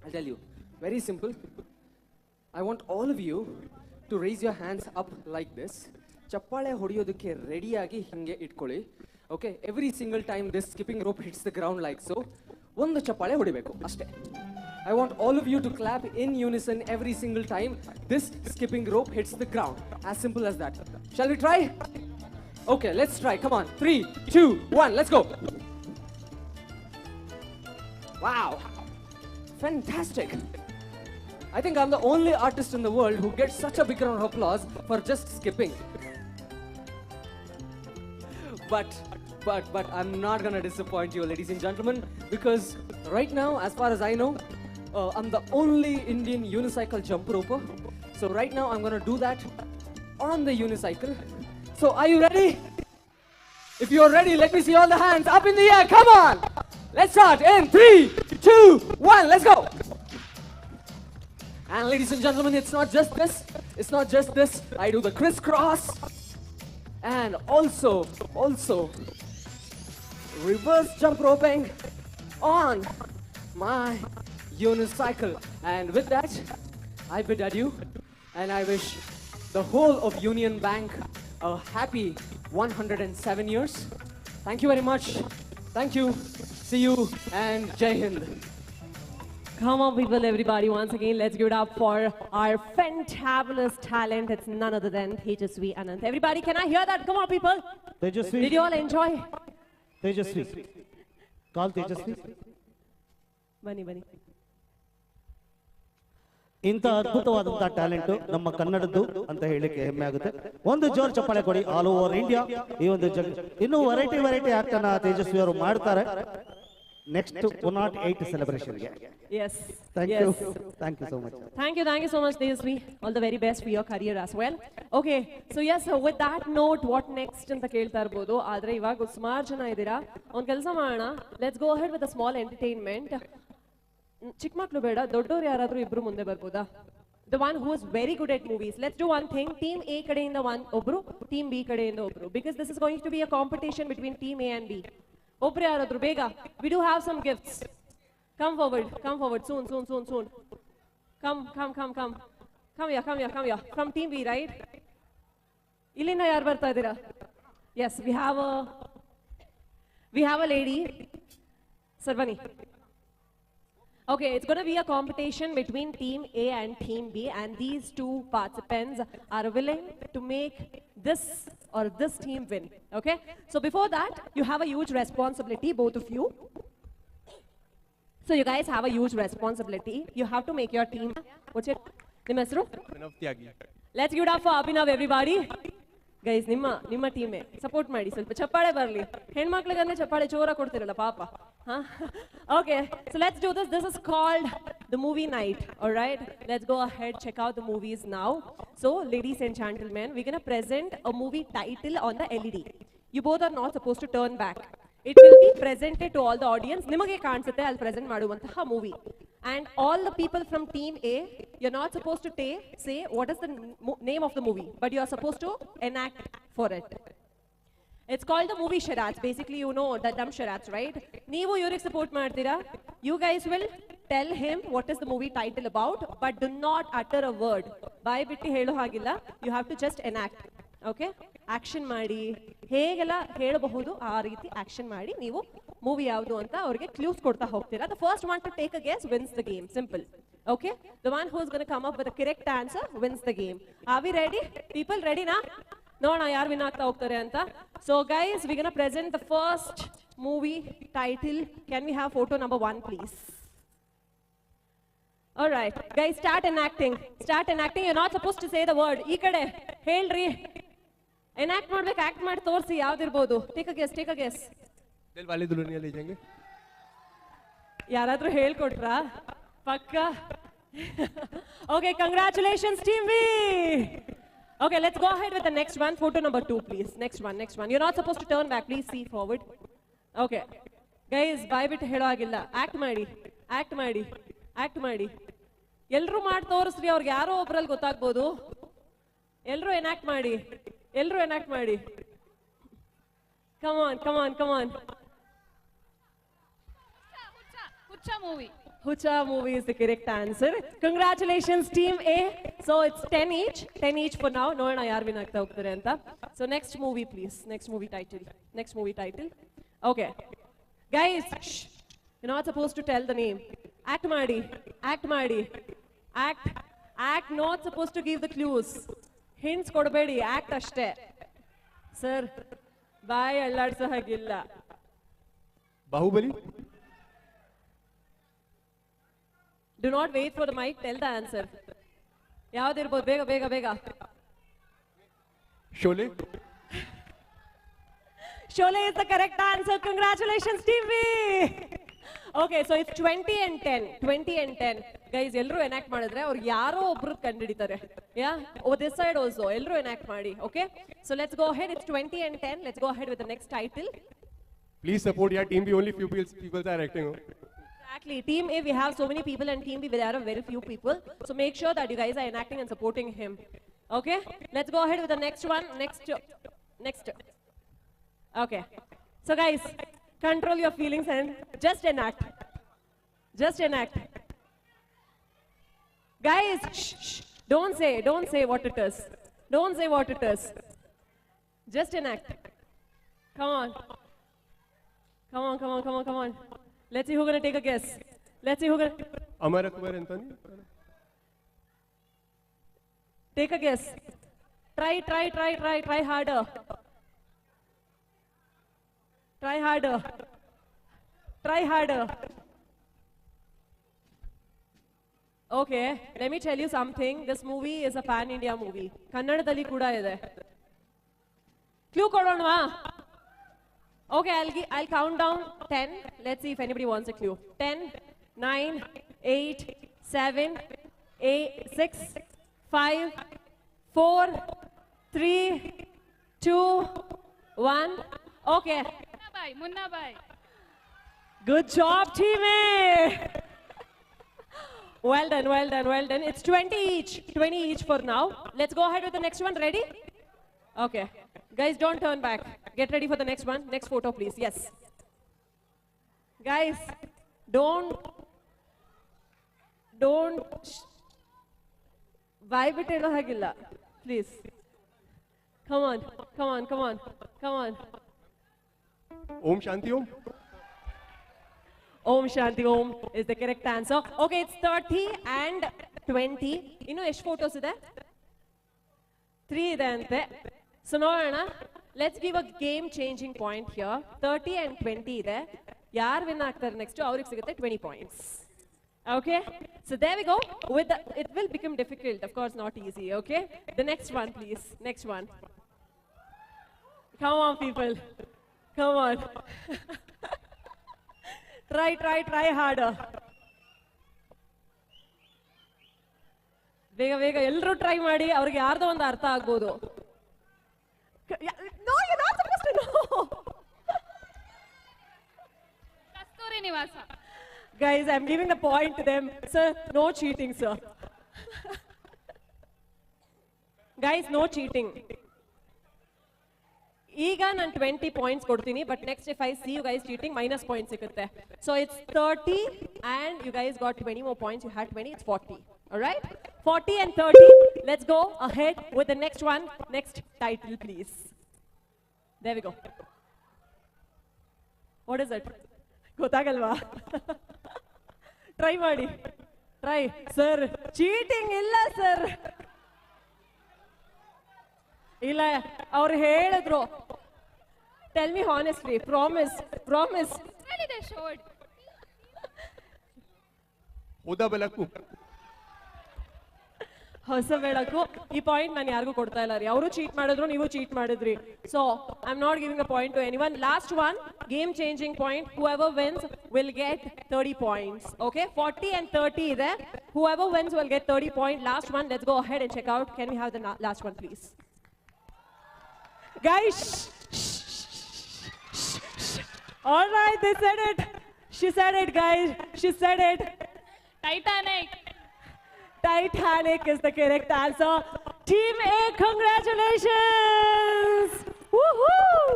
I'll tell you, very simple. I want all of you to raise your hands up like this. Chappale hodiyodukke ready agi hinge itkoli. Okay, every single time this skipping rope hits the ground like so, one chappale hodibeku ashte. I want all of you to clap in unison every single time this skipping rope hits the ground. As simple as that. Shall we try? Okay, let's try. Come on. 3, 2, 1, let's go. Wow. Fantastic. I think I'm the only artist in the world who gets such a big round of applause for just skipping. But I'm not gonna disappoint you, ladies and gentlemen, because right now, as far as I know, I'm the only Indian unicycle jump roper. So right now, I'm gonna do that on the unicycle. So are you ready? If you're ready, let me see all the hands up in the air. Come on! Let's start in 3, 2, 1, let's go! And ladies and gentlemen, it's not just this. It's not just this. I do the crisscross. And also, reverse jump roping on my unicycle. And with that, I bid adieu. And I wish the whole of Union Bank a happy 107 years. Thank you very much. Thank you. See you and Jai Hind. Come on, people, everybody. Once again, let's give it up for our fantabulous talent. It's none other than Tejasvi Anant. Everybody, can I hear that? Come on, people. Tejasvi. Did you all enjoy? Tejasvi. Call Tejasvi. Bunny. ಇಂಥ ಅದ್ಭುತವಾದಂತಹ talent ನಮ್ಮ ಕನ್ನಡದ್ದು ಅಂತ ಹೇಳಿಕ್ಕೆ ಹೆಮ್ಮೆ ಆಗುತ್ತೆ. ಒಂದು ಜೋರ್ ಚಪ್ಪಾಳೆ ಕೊಡಿ ಆಲ್ ಓವರ್ ಇಂಡಿಯಾ. ಈ ಒಂದು ಇನ್ನು ವೆರೈಟಿ ಆಕ್ಟ್ ಅನ್ನ ತೇಜಸ್ವಿ ಅವರು ಮಾಡ್ತಾರೆ ನೆಕ್ಸ್ಟ್ 108 ಸೆಲೆಬ್ರೇಷನ್ಗೆ. Yes. Thank you so much. Thank you so much, Tejasvi. All the very best for your career as well. Okay, so yes, with that note, what next ಅಂತ ಕೇಳ್ತಾ ಇರ್ಬೋದು. ಆದ್ರೆ ಇವಾಗ ಸುಮಾರು ಜನ ಇದ್ದೀರಾ, ಒಂದು ಕೆಲಸ ಮಾಡೋಣ, let's go ahead with a small entertainment. ಚಿಕ್ಕ ಮಕ್ಕಳು ಬೇಡ, ದೊಡ್ಡವ್ರು ಯಾರಾದ್ರೂ ಇಬ್ರು ಮುಂದೆ ಬರ್ಬೋದಾ? The one who is very good at movies. Let's do one thing. Team A ಕಡೆಯಿಂದ ಒಬ್ರು, Team B ಕಡೆಯಿಂದ ಒಬ್ರು. Because this is going to be a competition between Team A and B. ಒಬ್ರು ಯಾರಾದ್ರೂ ಬೇಗ. We do have some gifts. Come forward. Soon. Come here. From Team B, right? ಇಲ್ಲಿಂದ ಯಾರು ಬರ್ತಾ ಇದ್ದೀರಾ? Yes, we have a lady. Sir, ಬನ್ನಿ. Okay, it's going to be a competition between Team A and Team B, and these two participants are willing to make this or this team win. Okay? So before that, you have a huge responsibility, both of you. So you guys have a huge responsibility. You have to make your team. What's your name? Let's give it up for Abhinav, everybody. Guys, ನಿಮ್ಮ ಟೀಮೇ support ಮಾಡಿ, ಸ್ವಲ್ಪ ಚಪ್ಪಾಳೆ ಬರಲಿ. ಹೆಣ್ಮಕ್ಳಿಗಂದ್ರೆ ಚಪ್ಪಾಳೆ ಜೋರ ಕೊಡ್ತಿರಲ್ಲ ಪಾಪ. Okay, so let's do this. This is called the movie night. All right, let's go ahead, check out the movies now. So ladies and gentlemen, we're gonna present a movie title on the LED. You both are not supposed to turn back. It will be presented to all the audience. ನಿಮಗೆ ಕಾಣಿಸುತ್ತೆ ಅಲ್ಲಿ present ಮಾಡುವಂತಹ movie. And all the people from Team A, you're not supposed to say what is the name of the movie, but you are supposed to enact for it. It's called the movie charades. Basically, you know the dumb charades, right? Neevu yurik support ಮಾಡ್ತೀರಾ. You guys will tell him what is the movie title about, but do not utter a word. ಬಾಯಿ ಬಿಟ್ಟು ಹೇಳೋ ಹಾಗಿಲ್ಲ. You have to just enact. Okay? Action ಮಾಡಿ. ಹೇಗೆಲ್ಲ ಹೇಳಬಹುದು ಆ ರೀತಿ ಆಕ್ಷನ್ ಮಾಡಿ ನೀವು ಮೂವಿ ಯಾವುದು ಅಂತ ಅವರಿಗೆ ಕ್ಲೂಸ್ ಕೊಡ್ತಾ ಹೋಗ್ತೀರಾ. The first one to take a guess wins the game. Simple. Okay? The one who is going to come up with a correct answer wins the game. Are we ready? People ready na? ನೋಡೋಣ ಯಾರು win ಆಗ್ತಾ ಹೋಗ್ತಾರೆ ಅಂತ. So guys, we're going to present the first movie title. Can we have photo number 1, please? All right. Guys, start enacting. You're not supposed to say the word. ಈ ಕಡೆ ಹೇಳ್ರಿ. Enact ಮಾಡ್ಬೇಕು, act ಮಾಡಿ ತೋರಿಸಿ ಯಾವ್ದಿರ್ಬೋದು. Take a guess. ದಿಲ್ ವಾಲೆ ದುಲ್ಹನಿಯಾ ಲೇ ಜಾಯೆಂಗೆ. ಯಾರಾದ್ರೂ ಹೇಳ್ಕೊಟ್ರಾ? ಪಕ್ಕ. Okay, congratulations Team B. Okay, let's go ahead with the next one. Photo number 2, please. Next one. You're not supposed to turn back. Please see forward. Okay. Guys, ಬಾಯ್ ಬಿಟ್ಟು ಹೇಳೋ ಆಗಿಲ್ಲ. Act ಮಾಡಿ. ಎಲ್ರೂ ಮಾಡಿ ತೋರಿಸ್ರಿ, ಅವ್ರಿಗೆ ಯಾರೋ ಒಬ್ರಲ್ಲಿ ಗೊತ್ತಾಗ್ಬೋದು. ಎಲ್ರೂ ಎನಾಕ್ಟ್ ಮಾಡಿ. Come on. Hucha movie is the correct answer. Congratulations Team A. So it's 10 each for now. ನೋಡೋಣ ಯಾರು ವಿನ್ ಆಗ್ತಾ ಹೋಗ್ತಾರೆ ಅಂತ. So next movie please. Next movie title. Okay. Guys, you're not supposed to tell the name. Act ಮಾಡಿ. Act, not supposed to give the clues. Hints ಕೊಡಬೇಡಿ, act ಅಷ್ಟೇ. Sir bye ಅಲ್ಲಾಡ್ಸೋ ಹಾಗಿಲ್ಲ. Bahubali. Do not wait for the mic, tell the answer. ಯಾವ್ದಿರ್ಬೋದು, ಬೇಗ. Sholay is the correct answer. Congratulations Team B. Okay, so it's 20 and 10. Guys, ಎಲ್ಲರೂ enact ಮಾಡಿದ್ರೆ ಅವ್ರು ಯಾರೋ ಒಬ್ರು ಕಂಡುಹಿಡಿತಾರೆ. Yeah, over this side also ಎಲ್ಲರೂ enact ಮಾಡಿ. Okay, so let's go ahead. It's 20 and 10. Let's go ahead with the next title. Please support your Team B. Only few people are acting. Exactly. Team A, we have so many people, and Team B, there are very few people. So make sure that you guys are enacting and supporting him. Okay, let's go ahead with the next one. Next. Okay, so guys, control your feelings and just enact. Guys, shh. Don't say what it is. Just enact. Come on. Let's see who's gonna take a guess. Amar Akbar Anthony. Take a guess. Try harder. Okay, let me tell you something. This movie is a pan-India movie. ಕನ್ನಡದಲ್ಲಿ ಕೂಡ ಇದೆ. Clue ಕೊಡೋಣವಾ? Okay, I'll count down 10. Let's see if anybody wants a clue. 10, 9, 8, 7, 8, 6, 5, 4, 3, 2, 1. Okay. Munna bhai. Good job, team A. Well done, well done, well done. It's 20 each. 20 each for now. Let's go ahead with the next one. Ready? Okay. Guys, don't turn back. Get ready for the next one. Next photo, please. Yes. Guys, don't vibe it in hagilla. Please. Come on, come on, come on, come on. Om Shanti Om. Om Shanti Om is the correct answer. Okay, it's 30 and 20. Innu ಎಷ್ಟು photos ಇದೆ? 3 ಇದೆ ಅಂತೆ. So ನೋಡೋಣ. Let's give a game changing point here. 30 and 20 ಇದೆ. ಯಾರು win ಆಗ್ತಾರೆ next ಅವ್ರಿಗೆ ಸಿಗುತ್ತೆ 20 points. Okay? So there we go. It will become difficult, of course not easy, okay? The next one please. Next one. Come on people. Come on. Try harder. ಬೇಗ ಎಲ್ಲರೂ try ಮಾಡಿ ಅವ್ರಿಗೆ ಯಾರ್ದೋ ಒಂದು ಅರ್ಥ ಆಗ್ಬೋದು. No, you're not supposed to know. Kasturi Nivasa. Guys, I'm giving the point to them. Sir, no cheating, sir. Guys, no cheating. ಈಗ ನಾನು 20 points ಕೊಡ್ತೀನಿ, but next if I see you guys cheating, minus points ಸಿಗುತ್ತೆ. So it's 30 and you guys got 20 more points. You had 20, it's 40. Alright? 40 and 30. Let's go ahead with the next one. Next title, please. There we go. What is it? ಗೊತ್ತಾಗಲ್ವಾ? Try ಮಾಡಿ. Try. Sir, cheating ಇಲ್ಲ sir. ಇಲ್ಲ ಅವ್ರು ಹೇಳಿದ್ರು. Tell me honestly, promise. Really they showed. Oda Belaku. ಹೊಸ ಬೆಳಕು. ಈ point ನಾನು ಯಾರಿಗೂ ಕೊಡ್ತಾ ಇಲ್ಲ ರೀ. ಅವರು ಚೀಟ್ ಮಾಡಿದ್ರು, ನೀವು ಚೀಟ್ ಮಾಡಿದ್ರಿ. So I'm not giving a point to anyone. Last one, game changing point. Whoever wins will get 30 points. Okay? 40 and 30 ಇದೆ. Whoever wins will get 30 points. Last one, let's go ahead and check out. Can we have the last one please? Guys, all right, they said it. She said it, guys. She said it. Titanic is the correct answer. Team A, congratulations! Woohoo!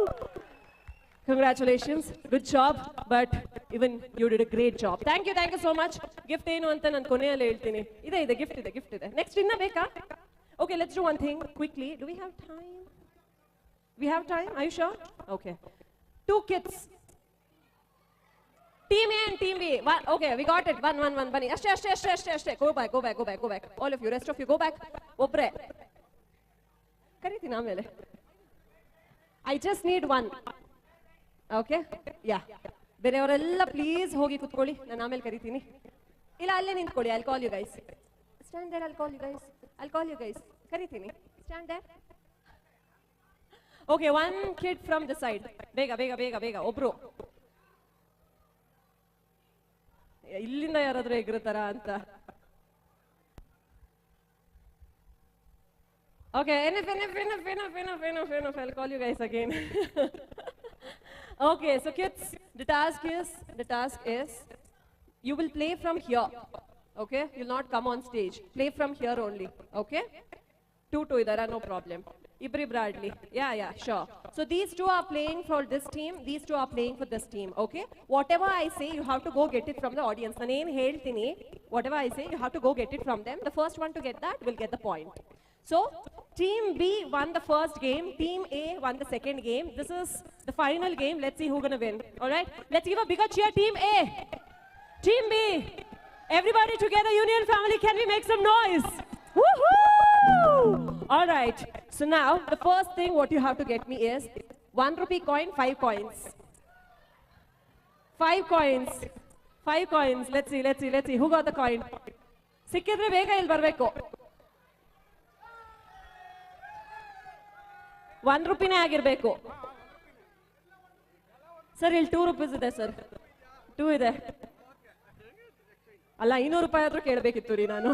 Congratulations, good job. But even you did a great job. Thank you so much. Gift ಏನು ಅಂತ ನಾನು ಕೊನೆಯಲ್ಲಿ ಹೇಳ್ತೀನಿ. ಇದೆ gift ಇದೆ. Next ಇನ್ನ ಬೇಕಾ? Okay, let's do one thing quickly. Do we have time? We have time? Are you sure? Okay. 2 kits. Team A and Team B. Okay, we got it. One. Bunny. Ashte. Go back. All of you, rest of you, go back. Obre. Karitina mele. I just need one. Okay? Yeah. ಬೇರೆಯವರೆಲ್ಲ please ಹೋಗಿ ಕುತ್ಕೊಳ್ಳಿ. ನಾನು ಆಮೇಲೆ ಕರಿತೀನಿ. ಇಲ್ಲ ಅಲ್ಲೇ ನಿಂತ್ಕೊಳ್ಳಿ. I'll call you guys. Stand there, I'll call you guys. ಕರಿತೀನಿ. Stand there. Okay, one kid from the side. ಬೇಗ. ಒಬ್ರು. ಇಲ್ಲಿಂದ ಯಾರಾದ್ರೂ ಎಗರುತ್ತಾರ ಅಂತ. Okay, enough. I'll call you guys again. Okay, so kids, the task is you will play from here. Okay, you'll not come on stage. Play from here only. Okay, 2 idara, no problem. Ibri Bradley. Yeah, sure. So these 2 are playing for this team. These 2 are playing for this team. Okay? Whatever I say, you have to go get it from the audience. Whatever I say, you have to go get it from them. The first one to get that will get the point. So Team B won the first game. Team A won the second game. This is the final game. Let's see who's gonna win. All right? Let's give a bigger cheer. Team A. Team B. Everybody together, Union family. Can we make some noise? Woohoo! All right. So now, the first thing what you have to get me is 1 rupee coin, 5 coins. 5 coins. 5 coins. Let's see. Who got the coin? ಸಿಕ್ಕಿದ್ರೆ ಬೇಗ ಇಲ್ಲಿ ಬರಬೇಕು. 1 ರೂಪಿನೇ ಆಗಿರ್ಬೇಕು sir. ಇಲ್ಲಿ 2 rupees ಇದೆ sir, 2 ಇದೆ ಅಲ್ಲ, 200 ರೂಪಾಯಿ ಆದ್ರೂ ಕೇಳಬೇಕಿತ್ತು ರೀ ನಾನು.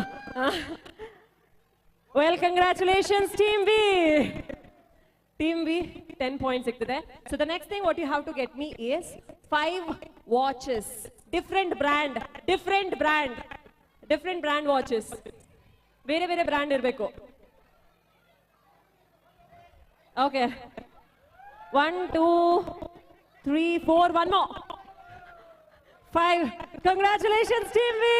Well, congratulations team B. Team B 10 points ಸಿಗ್ತಿದೆ. So the next thing what you have to get me is 5 watches, different brand watches, ಬೇರೆ ಬೇರೆ ಬ್ರ್ಯಾಂಡ್ ಇರಬೇಕು. Okay, 1 2 3 4 1 more 5. ಕಂಗ್ರ್ಯಾಚುಲೇಷನ್ಸ್ ಟೀಮ್ ಬಿ.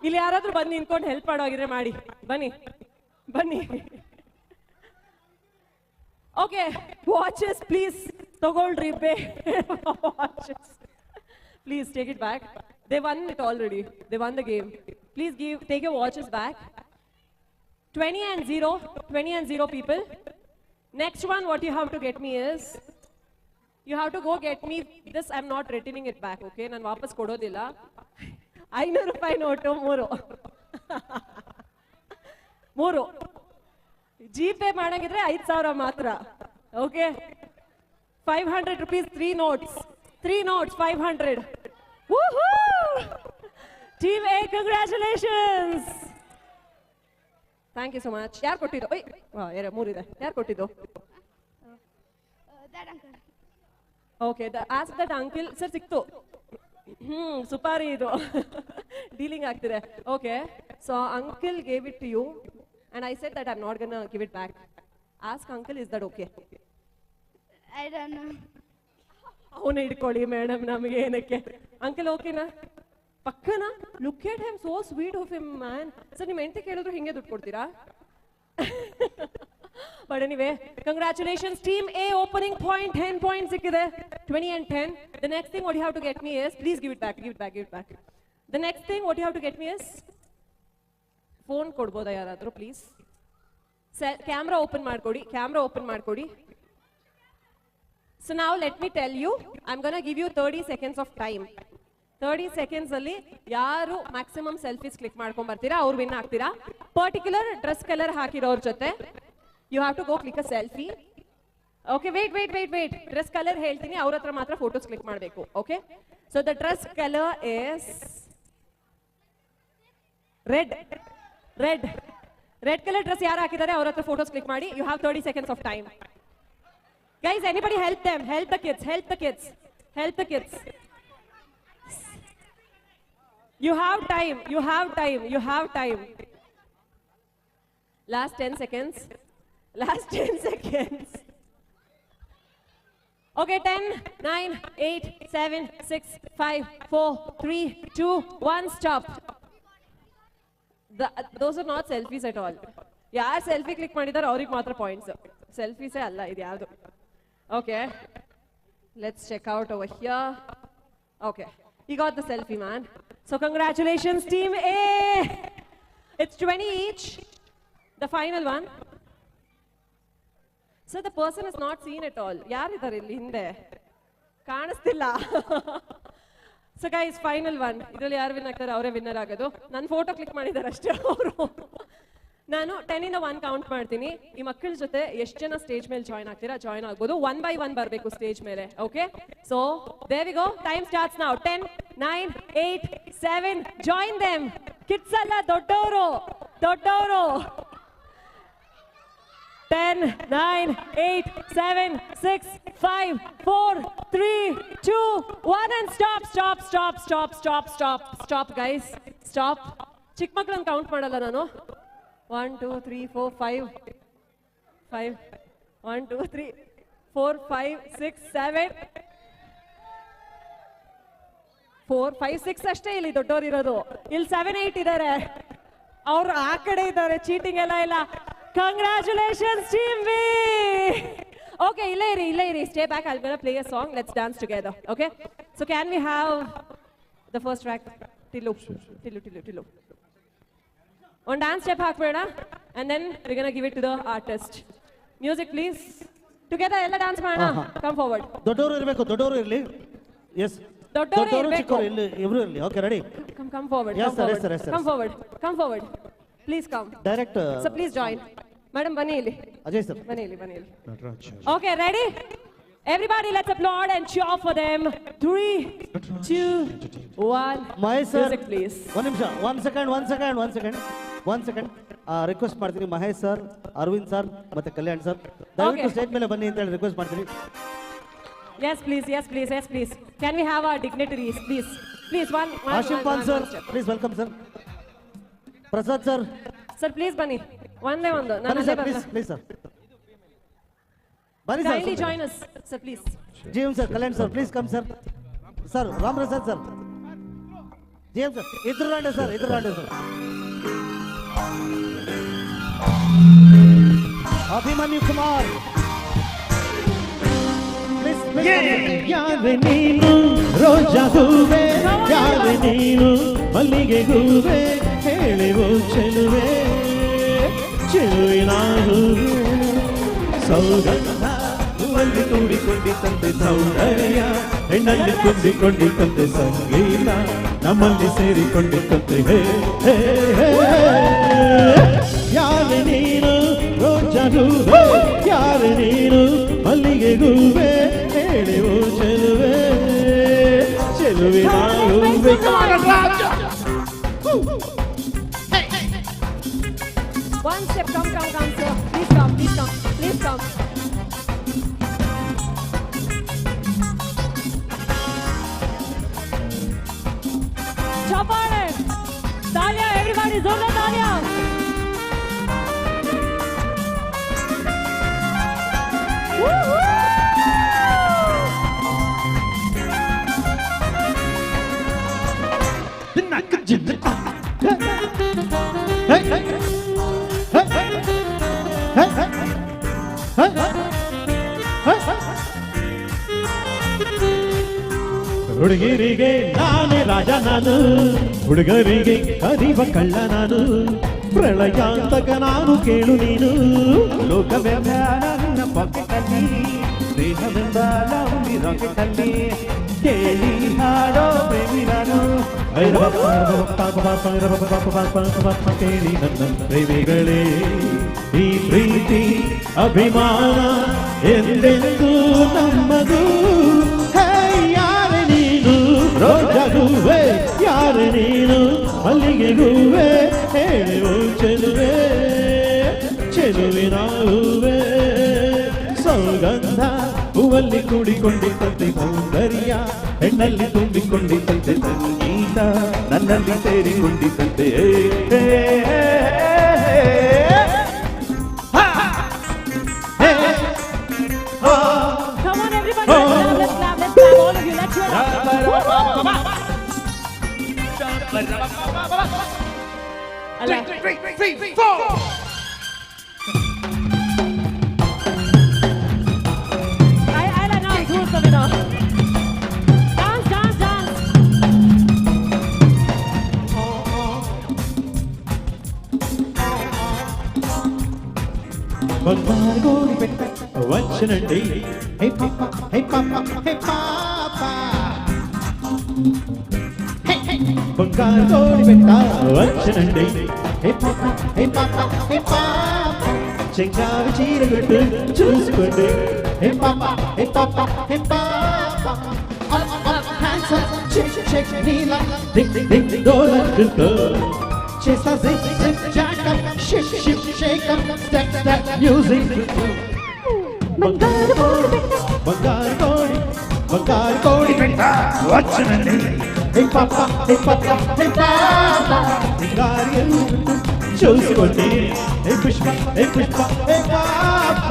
ಇಲ್ಲಿ ಯಾರಾದ್ರೂ ಬಂದು ನಿಂತ್ಕೊಂಡು ಹೆಲ್ಪ್ ಮಾಡೋಗಿದ್ರೆ ಮಾಡಿ, ಬನ್ನಿ. ಓಕೆ, ವಾಚಸ್ ಪ್ಲೀಸ್ ತಗೊಳ್ರಿ. Watches please take it back. They won it already. They won the game. Please take your watches back. 20 and 0 people. Next one, what you have to get me is, you have to go get me this. I'm not returning it back, okay? Nan ವಾಪಸ್ ಕೊಡೋದಿಲ್ಲ. 500 ರೂಪಾಯಿ note 3 GPay ಮಾಡಂಗಿದ್ರೆ 5,000 ಮಾತ್ರ, okay? 500 rupees 3 notes 500. Woohoo! Team A, congratulations. Thank you so much. ಯಾರು ಕೊಟ್ಟಿದ್ದು? ಓಯ್ 3 ಇದೆ. ಯಾರು ಕೊಟ್ಟಿದ್ದು? That uncle. Okay, ask that uncle. Sir, ಸಿಕ್ತು. ಸುಪಾರಿ ಇದು ಡೀಲಿಂಗ್ ಆಗ್ತಿದೆ. Okay, so uncle gave it to you and I said that I'm not gonna give it back. Ask uncle, is that okay? I don't know. ಅವನು ಹಿಡ್ಕೊಳ್ಳಿ madam, ನಮಗೆ ಏನಕ್ಕೆ? Uncle ಓಕೆನಾ? ಪಕ್ಕನಾ? Look at him, so sweet of him man. Sir, ನಿಮ್ಮ ಹೆಂಡತಿ ಕೇಳಿದ್ರು ಹಿಂಗೆ ದುಡ್ಡು ಕೊಡ್ತೀರಾ? But anyway, congratulations team A. Opening point 10 point ಸಿಕ್ಕಿದೆ. 20 and 10. The next thing what you have to get me is, please give it back. The next thing what you have to get me is, phone ಕೊಡ್ಬೋದಾ ಯಾರಾದರೂ please? Camera open ಮಾಡ್ಕೊಡಿ. So now let me tell you, I'm going to give you 30 seconds of time. 30 seconds ಅಲ್ಲಿ ಯಾರು maximum selfies click ಮಾಡ್ಕೊಂಡ್ ಬರ್ತೀರಾ ಅವ್ರು win ಆಗ್ತೀರಾ. Particular dress colour ಹಾಕಿರೋರ್ ಜೊತೆ you have to go click a selfie. Okay, wait. Dress colour ಹೇಳ್ತೀನಿ, ಅವ್ರ ಹತ್ರ ಮಾತ್ರ ಫೋಟೋಸ್ ಕ್ಲಿಕ್ ಮಾಡಬೇಕು. Okay, so the dress colour is red colour dress ಯಾರು ಹಾಕಿದ್ದಾರೆ ಅವ್ರ ಹತ್ರ ಫೋಟೋಸ್ ಕ್ಲಿಕ್ ಮಾಡಿ. You have 30 seconds of time. Guys, anybody help them? Help the kids. You have time. Last 10 seconds. Okay, 10, 9, 8, 7, 6, 5, 4, 3, 2, 1, stop. Those are not selfies at all. ಯಾರು selfie click ಮಾಡಿದಾರೆ ಅವ್ರಿಗೆ ಮಾತ್ರ points, ಸೆಲ್ಫೀಸೇ ಅಲ್ಲ ಇದು ಯಾವುದು. Okay, let's check out over here. Okay, you got the selfie, man. So congratulations team A. It's 20 each, the final one. So the person is not seen at all. ಯಾರಿದ್ದಾರೆ ಇಲ್ಲಿ ಹಿಂದೆ? ಕಾಣಿಸ್ತಿಲ್ಲ. So guys, final one. ಇದರಲ್ಲಿ ಯಾರು win ಆಗ್ತಾರೆ ಅವರೇ winner ಆಗೋದು. ನನ್ನ ಫೋಟೋ ಕ್ಲಿಕ್ ಮಾಡಿದ್ದಾರೆ ಅಷ್ಟೇ ಅವರು. ನಾನು 10 ಇಂದ 1 ಕೌಂಟ್ ಮಾಡ್ತೀನಿ. ಈ ಮಕ್ಕಳ ಜೊತೆ ಎಷ್ಟು ಜನ ಸ್ಟೇಜ್ ಮೇಲೆ ಜಾಯ್ನ್ ಆಗ್ತೀರಾ? ಜಾಯ್ನ್ ಆಗ್ಬೋದು. 1 by 1 ಬರಬೇಕು ಸ್ಟೇಜ್ ಮೇಲೆ. Okay, so there we go. Time starts now. 10, 9, 8, 7. Join them. Kids ಅಲ್ಲ, ದೊಡ್ಡವರು. 10, 9, 8, 7, 6, 5, 4, 3, 2, 1 and stop guys. Stop. ಚಿಕ್ಕ ಮಕ್ಕಳನ್ನ ಕೌಂಟ್ ಮಾಡಲ್ಲ ನಾನು. 1 2 3 4 5 1 2 3 4 5 6 7 4 5 6 ಅಷ್ಟೇ ಇಲ್ಲಿ ದೊಡ್ಡವರು ಇರೋದು. ಇಲ್ಲಿ 7 8 ಇದ್ದಾರೆ, ಅವ್ರು ಆ ಕಡೆ ಇದ್ದಾರೆ. ಚೀಟಿಂಗ್ ಎಲ್ಲ ಇಲ್ಲ. Congratulations team B. ಓಕೆ, ಇಲ್ಲೇ ಇರಿ. Stay back. I will gonna play a song. Let's dance together. Okay, so can we have the first track? Tillu. On dance step ಹಾಕ್ಬೇಡ, and then we're gonna give it to the artist. Music please. Together ಎಲ್ಲ dance ಮಾಡೋಣ. Come forward. ದೊಡ್ಡವರು ಇರಬೇಕು, ದೊಡ್ಡವರು ಇರಲಿ. Yes, ದೊಡ್ಡವರೇ ದೊಡ್ಡವರು ಇರಬೇಕು. ಚಿಕ್ಕವರು ಇಲ್ಲಿ ಇಬ್ರು ಇರಲಿ. Okay ready. Come forward. Yes, Come sir, forward. yes, sir, yes, sir. Come forward. Come forward. Please come. Direct So please join. Madam ಬನ್ನಿ ಇಲ್ಲಿ. ಅಜಯ್ ಸರ್. ಬನ್ನಿ ಇಲ್ಲಿ. Okay, ready? Everybody, let's applaud and cheer for them. 3, 2, 1. Mahesh sir Music, please. ಒಂದು ನಿಮಿಷ. One second request ಮಾಡ್ತೀನಿ. Mahesh sir, Arvind sir ಮತ್ತೆ Kalyan sir ದಯವಿಟ್ಟು Okay. Stage ಮೇಲೆ ಬನ್ನಿ ಅಂತ ಹೇಳಿ ರಿಕ್ವೆಸ್ಟ್ ಮಾಡ್ತೀನಿ. Yes, please. Yes, please. Yes, please. Can we have our dignitaries, please? Please, one. Ashif Khan sir step. Please welcome sir. Prasad sir Sir, please ಬನ್ನಿ. ಒಂದೇ ಒಂದು. ಬನ್ನಿ ಸರ್ ಪ್ಲೀಸ್ ಸರ್ ಬನ್ನಿ Kindly sir. join us, sir, please. GM sir, Kalyan sir please come sir. Sir Ram Prasad sir, GM sir ಇದ್ರ Rande sir. Abhimanyu Kumar ಯಾರೆ ನೀನು ರೋಜಾ ಹೂವೆ, ಯಾರೆ ನೀನು ಮಲ್ಲಿಗೆ ಹೂವೆ, ಹೇಳುವು ಚೆಲುವೆ ಚೆಲುವಿನ ಹೂವೆ, ಸೌಗಂಧ ಹೂವಲ್ಲಿ ತುಂಬಿಕೊಂಡಿತಂತೆ ಸೌಂದರ್ಯ, ಹೆಣ್ಣಲ್ಲಿ ತುಂಬಿಕೊಂಡಿತಂತೆ ಸಂಗೀತ, ನಮ್ಮಲ್ಲಿ ಸೇರಿಕೊಂಡಿತಂತೆ ಹೇ ಹೇ ಹೇ. ಯಾರೆ ನೀನು ರೋಜಾ ಹೂವೆ, ಯಾರೆ ನೀನು ಮಲ್ಲಿಗೆ ಹೂವೆ, ಹೇಳುವು ಚೆಲುವೆ ಚೆಲುವಿನ ಹೂವೆ. One step, come, sir. Please come. Chapale! Talia, everybody, zorla Talia! Woo-hoo! ಹುಡುಗಿರಿಗೆ ನಾನೇ ರಾಜ ನಾನು, ಹುಡುಗರಿಗೆ ಕರಿವ ಕಳ್ಳ ನಾನು, ಪ್ರಳಯಾಂತಕ ನಾನು ಕೇಳು ನೀನು, ಲೋಕವೆಂಬ ನನ್ನ ಪಾಕೆಟಲ್ಲಿ, ಸ್ನೇಹವೆಂಬ ಲವ್ಲಿ ರಾಕೆಟಲ್ಲಿ, ಕೇಳಿ ಹಾಡೋ ಪ್ರೇಮಿ ನಾನು, ಕೇಳಿ ನನ್ನ ಪ್ರೇಮಿಗಳೇ, ಈ ಪ್ರೀತಿ ಅಭಿಮಾನ ಎಂದೆಂದೂ ನಮ್ಮದು. ಯಾರೆ ನೀನು ರೋಜಾ ಹೂವೆ, ಯಾರೆ ನೀನು ಮಲ್ಲಿಗೆ ಹೂವೆ, ಹೇಳುವು ಚೆಲುವೆ ಚೆಲುವಿನ ಹೂವೆ, ಸೌಗಂಧ ಹೂವಲ್ಲಿ ಕೂಡಿಕೊಂಡಿತಂತೆ ಸೌಂದರ್ಯ, ಹೆಣ್ಣಲ್ಲಿ ತುಂಬಿಕೊಂಡಿತಂತೆ ಸಂಗೀತ, ನನ್ನಲ್ಲಿ ಸೇರಿಕೊಂಡಿತಂತೆ Come on, everybody, let's clap, all of you, let's cheer up. 3, 4. I'll announce who's the winner. Dance. బంగారు గోడి పెట్ట వచ్చనండి, హే పాప హే పాప హే పాప, బంగారు గోడి పెట్ట వచ్చనండి, హే పాప హే పాప హే పాప, చెంగారు చీర కట్టు చూసుకోండి, హే పాప హే పాప హే పాప, హ్యాండ్స్ అప్ షేక్ నీలా డింగ్ డింగ్ డోలట్టుతో, చేసా jig jig jack up ship shake up step step music. బంగారు కోడి పెట్ట వచ్చనండి, హే పాప హే పాప హే పాప, బంగారు చూసుకోండి, హే పుష్ప హే పాప.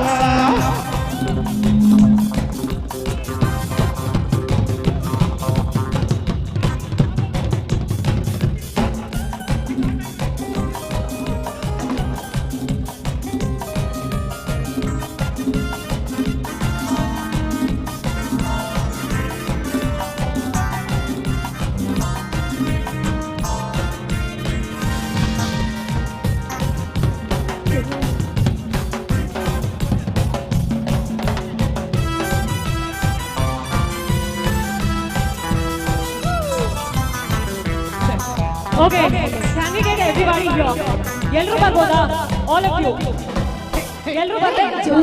Okay, can we get everybody here? ಎಲ್ಲರೂ ಬರ್ಬೋದಾ? All of you. ಎಲ್ಲರೂ ಬರ್ಬೇಕು.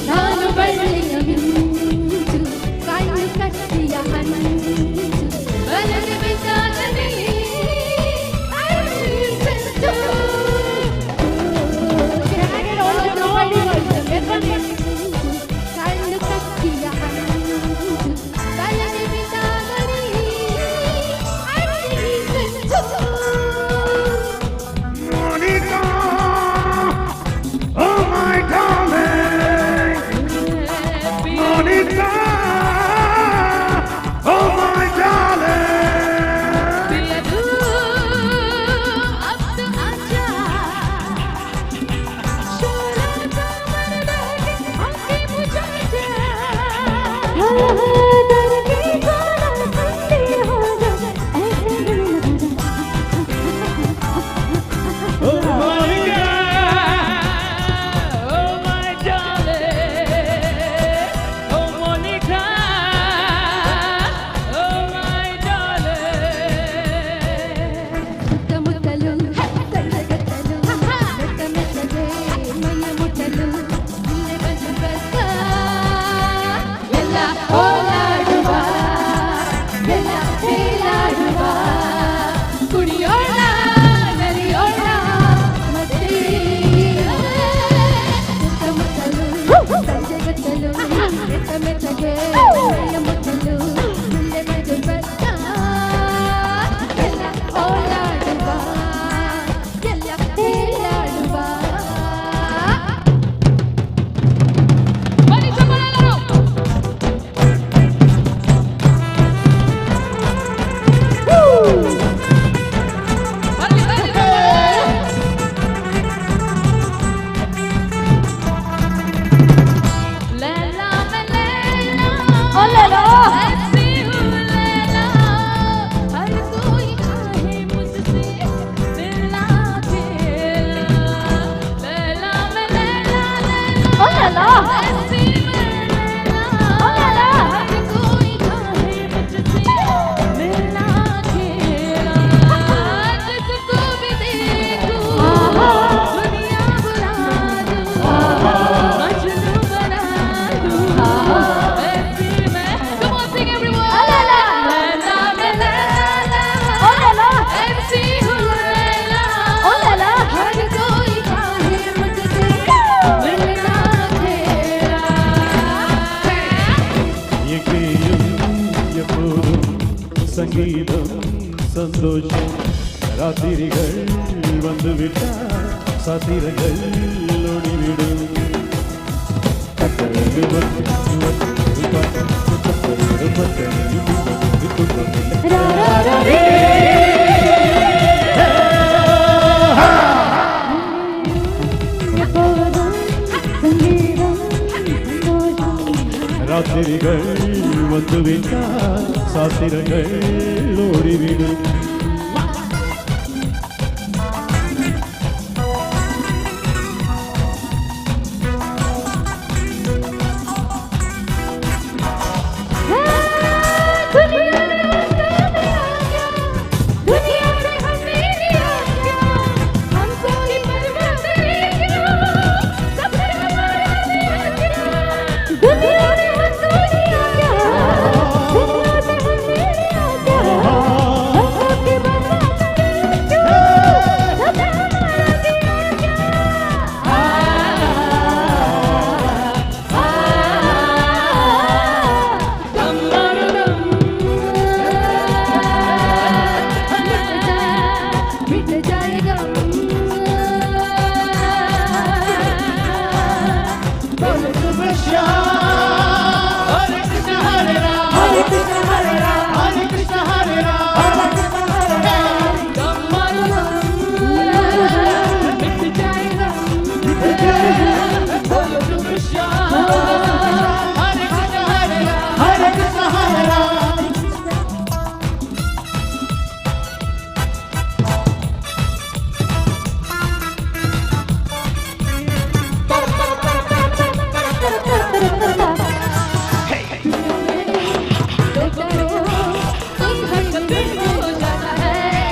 ನಾನು ಬಳ್ಳಿಯ ಮಿಂಚು ಕಾಯಿ ಕಟ್ಟಿಯ ಹಣ್ಣು ಬಲಗೆ ಬಿದ್ದಾಗಲೇ ಅರಿಸಂತು ಕಣ್ಣು ಕಟ್ಟಿಯ ಹಣ್ಣು ಬಲಗೆ ಬಿದ್ದಾಗಲೇ ಅರಿಸಂತು Monica, oh my darling, Monica, oh my darling. अब तो आजा शोला का मर्द हमके मुझे दर की गाना सुनते हो जा ऐसे Oh Monica, Oh my darling, oh Monica, oh my darling. ಮುತ್ತಲು ತಳ್ಳಗತ್ತಲು ಮೆತ್ತ ಮೆತ್ತಗೆ ಮೈಯ ಮುಟ್ಟಲು ನಿನ್ನೆ ಬಂದ ಕಷ್ಟ ಎಲ್ಲ ಓಲಾಡುವ ಎಲ್ಲ ತೇಲಾಡುವ ಕುಣಿಯೋಣ ನಲಿಯೋಣ ಮತ್ತೆ ಮುತ್ತಲು ತಳ್ಳಗತ್ತಲು ಮೆತ್ತ ಮೆತ್ತಗೆ ಮೈಯ ಮುಟ್ಟಲು ನಿನ್ನೆ ಬಂದ ಕಷ್ಟ ಎಲ್ಲ ಓಲಾಡುವ ಎಲ್ಲ ತೇಲಾಡುವ ಬನ್ನಿ ಚಪ್ಪಲೆಲ್ಲರೂ ಬನ್ನಿ ಬನ್ನಿ लैला मैं लैला ओ लैला ऐसी हूँ लैला हर कोई चाहे मुझसे मिलना खेला लैला मैं लैला लैला ओ लैला ऐसी मैं लैला ओ लैला हर कोई चाहे मुझसे मिलना खेला जिसको भी देखूं दुनिया बुला दूं मजनू बना दूं ऐसी मैं Come on sing everyone Laila Laila मैं लैला ओ लैला ऐसी हूँ लैला ओ लैला हर कोई चाहे मुझसे मिलना तेरा எங்கேயும் எப்போதும் சங்கீதம் சந்தோஷம் ராத்திரிகள் வந்துவிட்டால் சாத்திரங்கள் ஓடிவிடும் ராத்திரிகள் வந்துவிட்டால் சாத்திரங்கள் ஓடிவிடும் दुनिया से हमें लिया क्या हमको ही बर्बाद किया सफर हमारा लिया क्या दुनिया ने हमको लिया क्या दुनिया से हमें लिया क्या हमको ही बर्बाद किया सफर हमारा लिया मिट जाएगा बोलो तुम Hare Krishna Hare Rama Hare Krishna Hare Rama Hare Krishna Hare Rama Hare Krishna Hare Rama मिट जाएगा बोलो तुम Krishna Hare Krishna Hare Rama Hare Krishna Hare Rama हो जाता है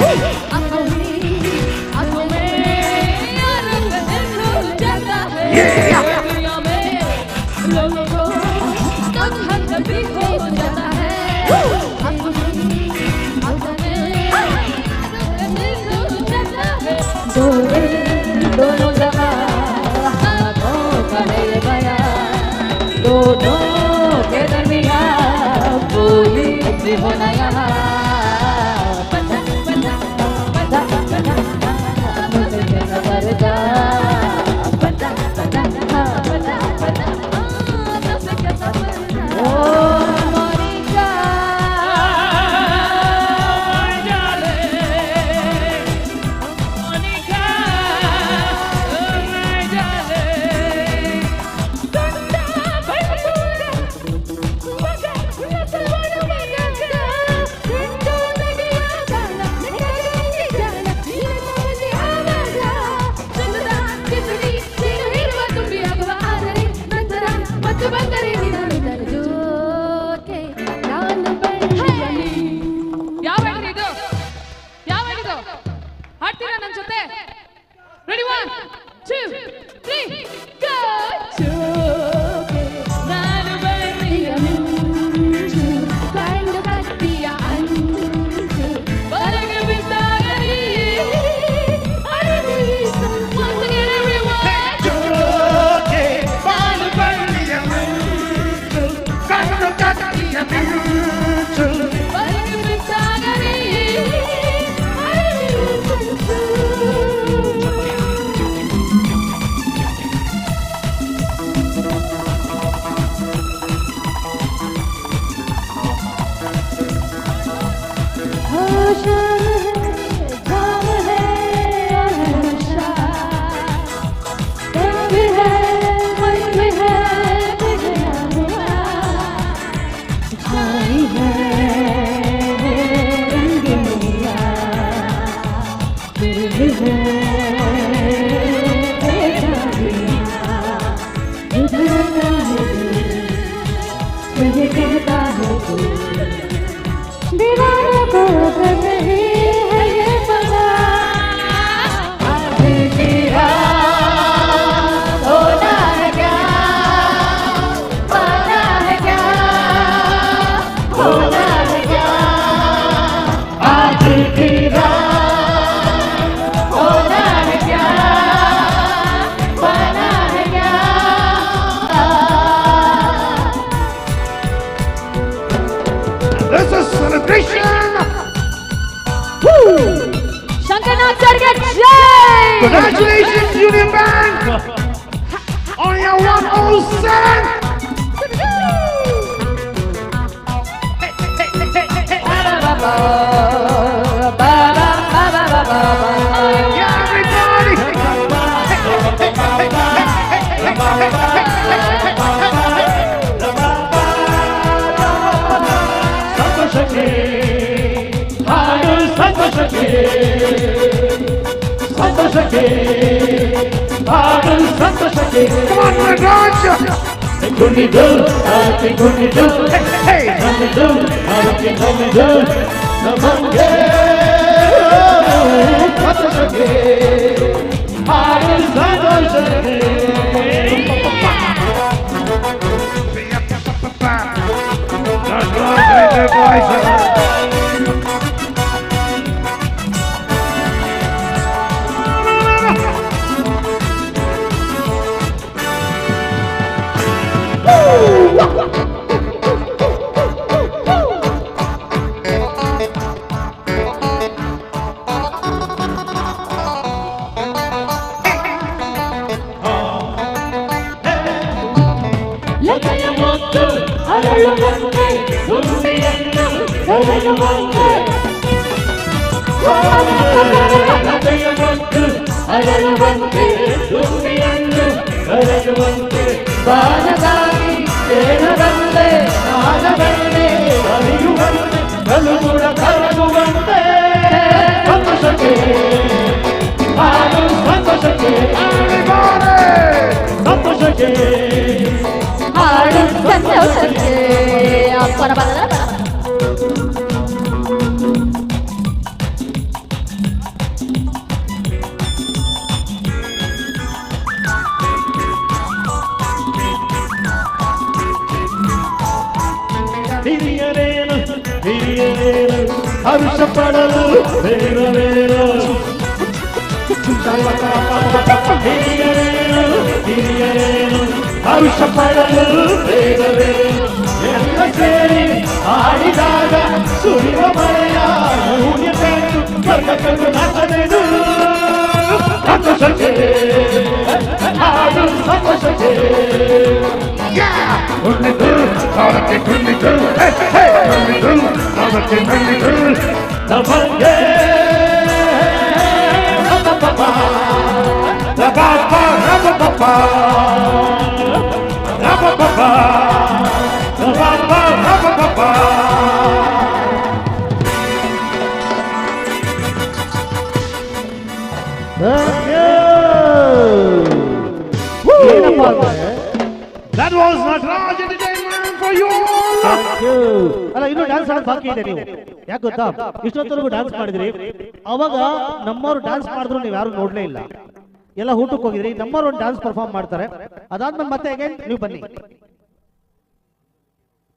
जाम है नशा तब है मन में है बिगड़ा हुआ छाई है रंगीला फिर भी है कहता है तू दीवारों को कर रही है ये पता आज की रात होना है क्या पाना है क्या होना है क्या आज की रात होना है क्या पाना है क्या This is celebration. Shankarnath sir के जय Congratulations, Union Bank, on your 107. Yeah, ಸಂತೋಷಕ್ಕೆ ಹಾಡು ಸಂತೋಷಕ್ಕೆ ಸಂತೋಷಕ್ಕೆ ಹಾಡು ಸಂತೋಷಕ್ಕೆ Come on, my God. ಕುಣಿದು ಆರತಿ ಕುಣಿದು ನಮಿದು ಆರತಿ ನಮಿದು ನಮಗೆ ಸಂತೋಷಕ್ಕೆ ಹಾಡು ಸಂತೋಷಕ್ಕೆ ಅರಳುವಂತೆ ದುಂಬಿಯನ್ನು ಅರಳುವಂತೆ ಅರಳುವಂತೆ ದುಂಬಿಯನ್ನು ಅರಳುವಂತೆ ಬಾನದಾಗಿ ದೇಹದಂತೆ ನಾಗದಂತೆ ಅರಿಯುವಂತೆ ಕಲುಗುಡ ಕರಗುವಂತೆ ಸಂತೋಷಕ್ಕೆ ಹಾಡು ಸಂತೋಷಕ್ಕೆ ಸಂತೋಷಕ್ಕೆ ಹಾಡು ಸಂತೋಷಕ್ಕೆ ಅಪ್ಪರ ಬದಲ ಹಿರಿಯರೇನು ಹಿರಿಯರೇನು ಹರ್ಷ ಪಡಲು ಬೇರವೇನು ಹಿರಿಯರೇನು ಹಿರಿಯರೇನು ಹರ್ಷ ಪಡಲು ಬೇರವೇನು ಎಲ್ಲ ಸೇರಿ ಹಾಡಿದಾಗ ಸುರಿವ ಮಳೆಯ ಹೂನ್ಯ ಕಂಡು ಸ್ವರ್ಗಕ್ಕೂ ನಾಚನೆದು ಸಂತೋಷಕ್ಕೆ ಹಾಡು ಸಂತೋಷಕ್ಕೆ ಕುಣಿದು ತಾಳಕ್ಕೆ ಕುಣಿದು ಕುಣಿದು ತಾಳಕ್ಕೆ ಕುಣಿದು ನಮಗೆ That was Nataraj Entertainment for you all. ಅಲ್ಲ ಇನ್ನು ಡ್ಯಾನ್ಸ್ ಆಡೋದು ಬಾಕಿ ಇದೆ. ನೀವು ಯಾಕೆ ಗೊತ್ತಾ, ಇಷ್ಟೊತ್ತವರೆಗೂ ಡ್ಯಾನ್ಸ್ ಮಾಡಿದ್ರಿ, ಅವಾಗ ನಮ್ಮವ್ರು ಡ್ಯಾನ್ಸ್ ಮಾಡಿದ್ರು ನೀವು ಯಾರು ನೋಡ್ಲೇ ಇಲ್ಲ, ಎಲ್ಲ ಊಟಕ್ಕೆ ಹೋಗಿದ್ರಿ. ನಮ್ಮವ್ರು ಒಂದು ಡ್ಯಾನ್ಸ್ ಪರ್ಫಾರ್ಮ್ ಮಾಡ್ತಾರೆ, ಅದಾದ್ಮೇಲೆ ಮತ್ತೆ ಅಗೇನ್ ನೀವು ಬನ್ನಿ.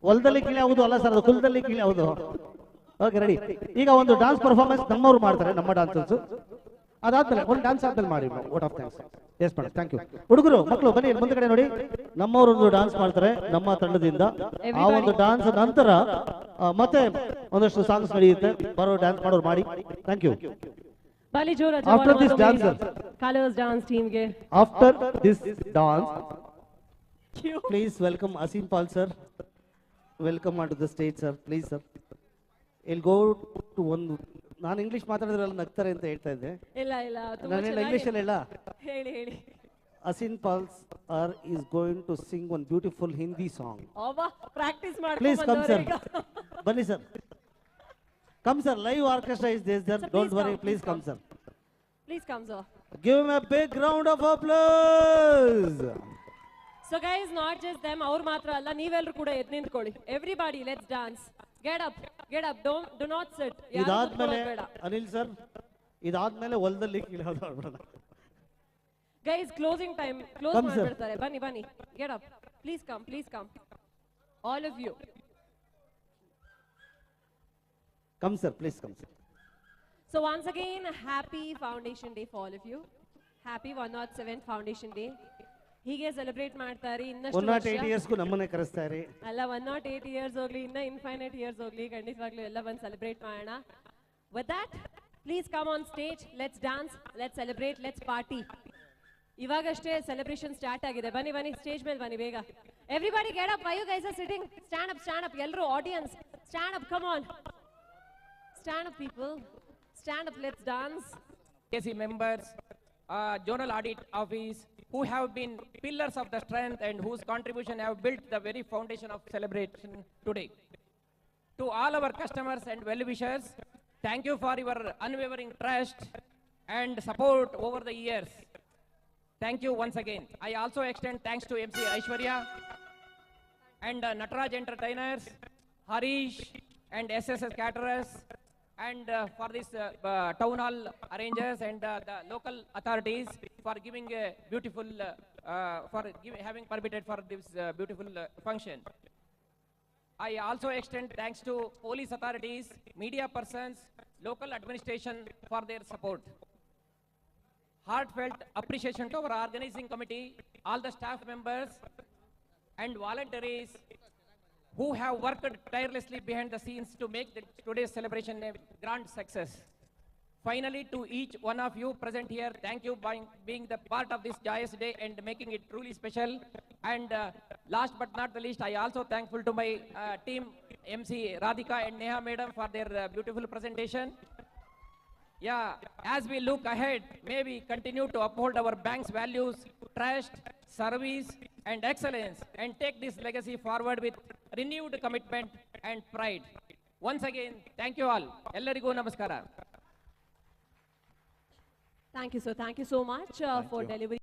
ಹೊಲದಲ್ಲಿ ಕಿಳಿ ಹೌದು ಅಲ್ಲ ಸರ್, ಅದು ಕುಲದಲ್ಲಿ ಕಿಳಿ ಹೌದು. Okay ready. ಈಗ ಒಂದು ಡ್ಯಾನ್ಸ್ ಪರ್ಫಾರ್ಮೆನ್ಸ್ ನಮ್ಮವ್ರು ಮಾಡ್ತಾರೆ, ನಮ್ಮ ಡ್ಯಾನ್ಸರ್ಸ್. ಅದಾದ್ಮೇಲೆ ಒಂದು ಡ್ಯಾನ್ಸ್ ಆದ್ಮೇಲೆ ಮಾಡಿ vote of thanks. Yes madam, thank you. ಹುಡುಗರು ಮಕ್ಕಳು ಬನ್ನಿ ಮುಂದೆ ಕಡೆ ನೋಡಿ. ನಮ್ಮವರು ಒಂದು ಡ್ಯಾನ್ಸ್ ಮಾಡ್ತಾರೆ ನಮ್ಮ ತಂಡದಿಂದ. ಆ ಒಂದು ಡ್ಯಾನ್ಸ್ ನಂತರ ಮತ್ತೆ ಒಂದಷ್ಟು ಸಾಂಗ್ಸ್ ನಡೆಯುತ್ತೆ. ಬರೋ ಡ್ಯಾನ್ಸ್ ಮಾಡೋರು ಮಾಡಿ. Thank you. After this dancer, colors dance team ge. After this dance, please welcome Asim Paul sir. Welcome onto the stage, sir. Please, sir. ಇಲ್ಲಿ ಗೋ ಟು ಒಂದು, ನಾನು ಇಂಗ್ಲಿಷ್ ಮಾತಾಡಿದ್ರಲ್ಲ ನಗ್ತಾರೆ ಅಂತ ಹೇಳ್ತಾ ಇದ್ದೆ. ಇಲ್ಲ ಇಲ್ಲ ತುಂಬಾ ನಾನು ಚೆನ್ನಾಗಿ- ಇಂಗ್ಲಿಷಲ್ಲಿ ಹೇಳ. ಹೇಳಿ ಹೇಳಿ. Asin Palsar is going to sing one beautiful Hindi song. ಅವ್ವ ಪ್ರಾಕ್ಟೀಸ್ Please come, sir. ಮಾಡ್ಕೊಂಡು Bunny, sir. Come, sir. Live orchestra is there. Sir, Don't please worry. come, Please please come, come. sir. Please come sir. Give him a big round of applause. So guys, not just them, ಅವ್ರು ಮಾತ್ರ ಅಲ್ಲ, ನೀವೆಲ್ಲರೂ ಕೂಡ ಎದ್ದು ನಿಂತ್ಕೊಳ್ಳಿ. Everybody let's dance. Get up, do not sit. ಇದಾದ್ಮೇಲೆ Anil sir, ಇದಾದ್ಮೇಲೆ ಹೊಲದಲ್ಲಿ ಕೀಳೋದು ಆಡ್ಬೇಡ. Guys, closing time close Come, sir. ಮಾಡ್ಬಿಡ್ತಾರೆ. ಬನ್ನಿ, get up, please come, all of you. Come, sir. Please come, sir. So once again, happy Foundation Day for all of you. Happy 107th Foundation Day. ಹೀಗೆ celebrate ಮಾಡ್ತಾರೆ ಇನ್ನಷ್ಟು 108 ಇಯರ್ಸ್ಗೂ ನಮ್ಮನ್ನೇ ಕರೆಸ್ತಾರೆ. ಅಲ್ಲ, 108 years ಹೋಗ್ಲಿ, ಇನ್ನ infinite years ಹೋಗ್ಲಿ, ಖಂಡಿತವಾಗ್ಲೂ ಎಲ್ಲ ಬಂದು ಸೆಲೆಬ್ರೇಟ್ ಮಾಡೋಣ. With that, please come on stage, let's dance, let's celebrate, let's party. ಇವಾಗಷ್ಟೇ ಸೆಲೆಬ್ರೇಷನ್ ಸ್ಟಾರ್ಟ್ ಆಗಿದೆ. ಬನ್ನಿ, ಸ್ಟೇಜ್ ಮೇಲೆ ಬನ್ನಿ ಬೇಗ. Everybody get up. Why you guys are sitting? Stand up ಎಲ್ಲರೂ. Audience stand up, come on, stand up people, stand up, let's dance. KC members, Zonal Audit Office, who have been pillars of the strength and whose contribution have built the very foundation of celebration today. To all our customers and well-wishers, thank you for your unwavering trust and support over the years. Thank you once again. I also extend thanks to MC Aishwarya and Nataraj Entertainers, Harish and SSS Caterers, and for this town hall arrangers and the local authorities for giving a beautiful, having permitted for this beautiful function. I also extend thanks to police authorities, media persons, local administration for their support. Heartfelt appreciation to our organizing committee, all the staff members and volunteers who have worked tirelessly behind the scenes to make today's celebration a grand success. Finally, to each one of you present here, thank you for being the part of this joyous day and making it truly special. And last but not the least, I also thankful to my team, MC Radhika and Neha Madam, for their beautiful presentation. Yeah, as we look ahead, may we continue to uphold our bank's values, trust, service, and excellence, and take this legacy forward with renewed commitment and pride. Once again, thank you all. Ellarigu namaskara. Thank you so much for delivering.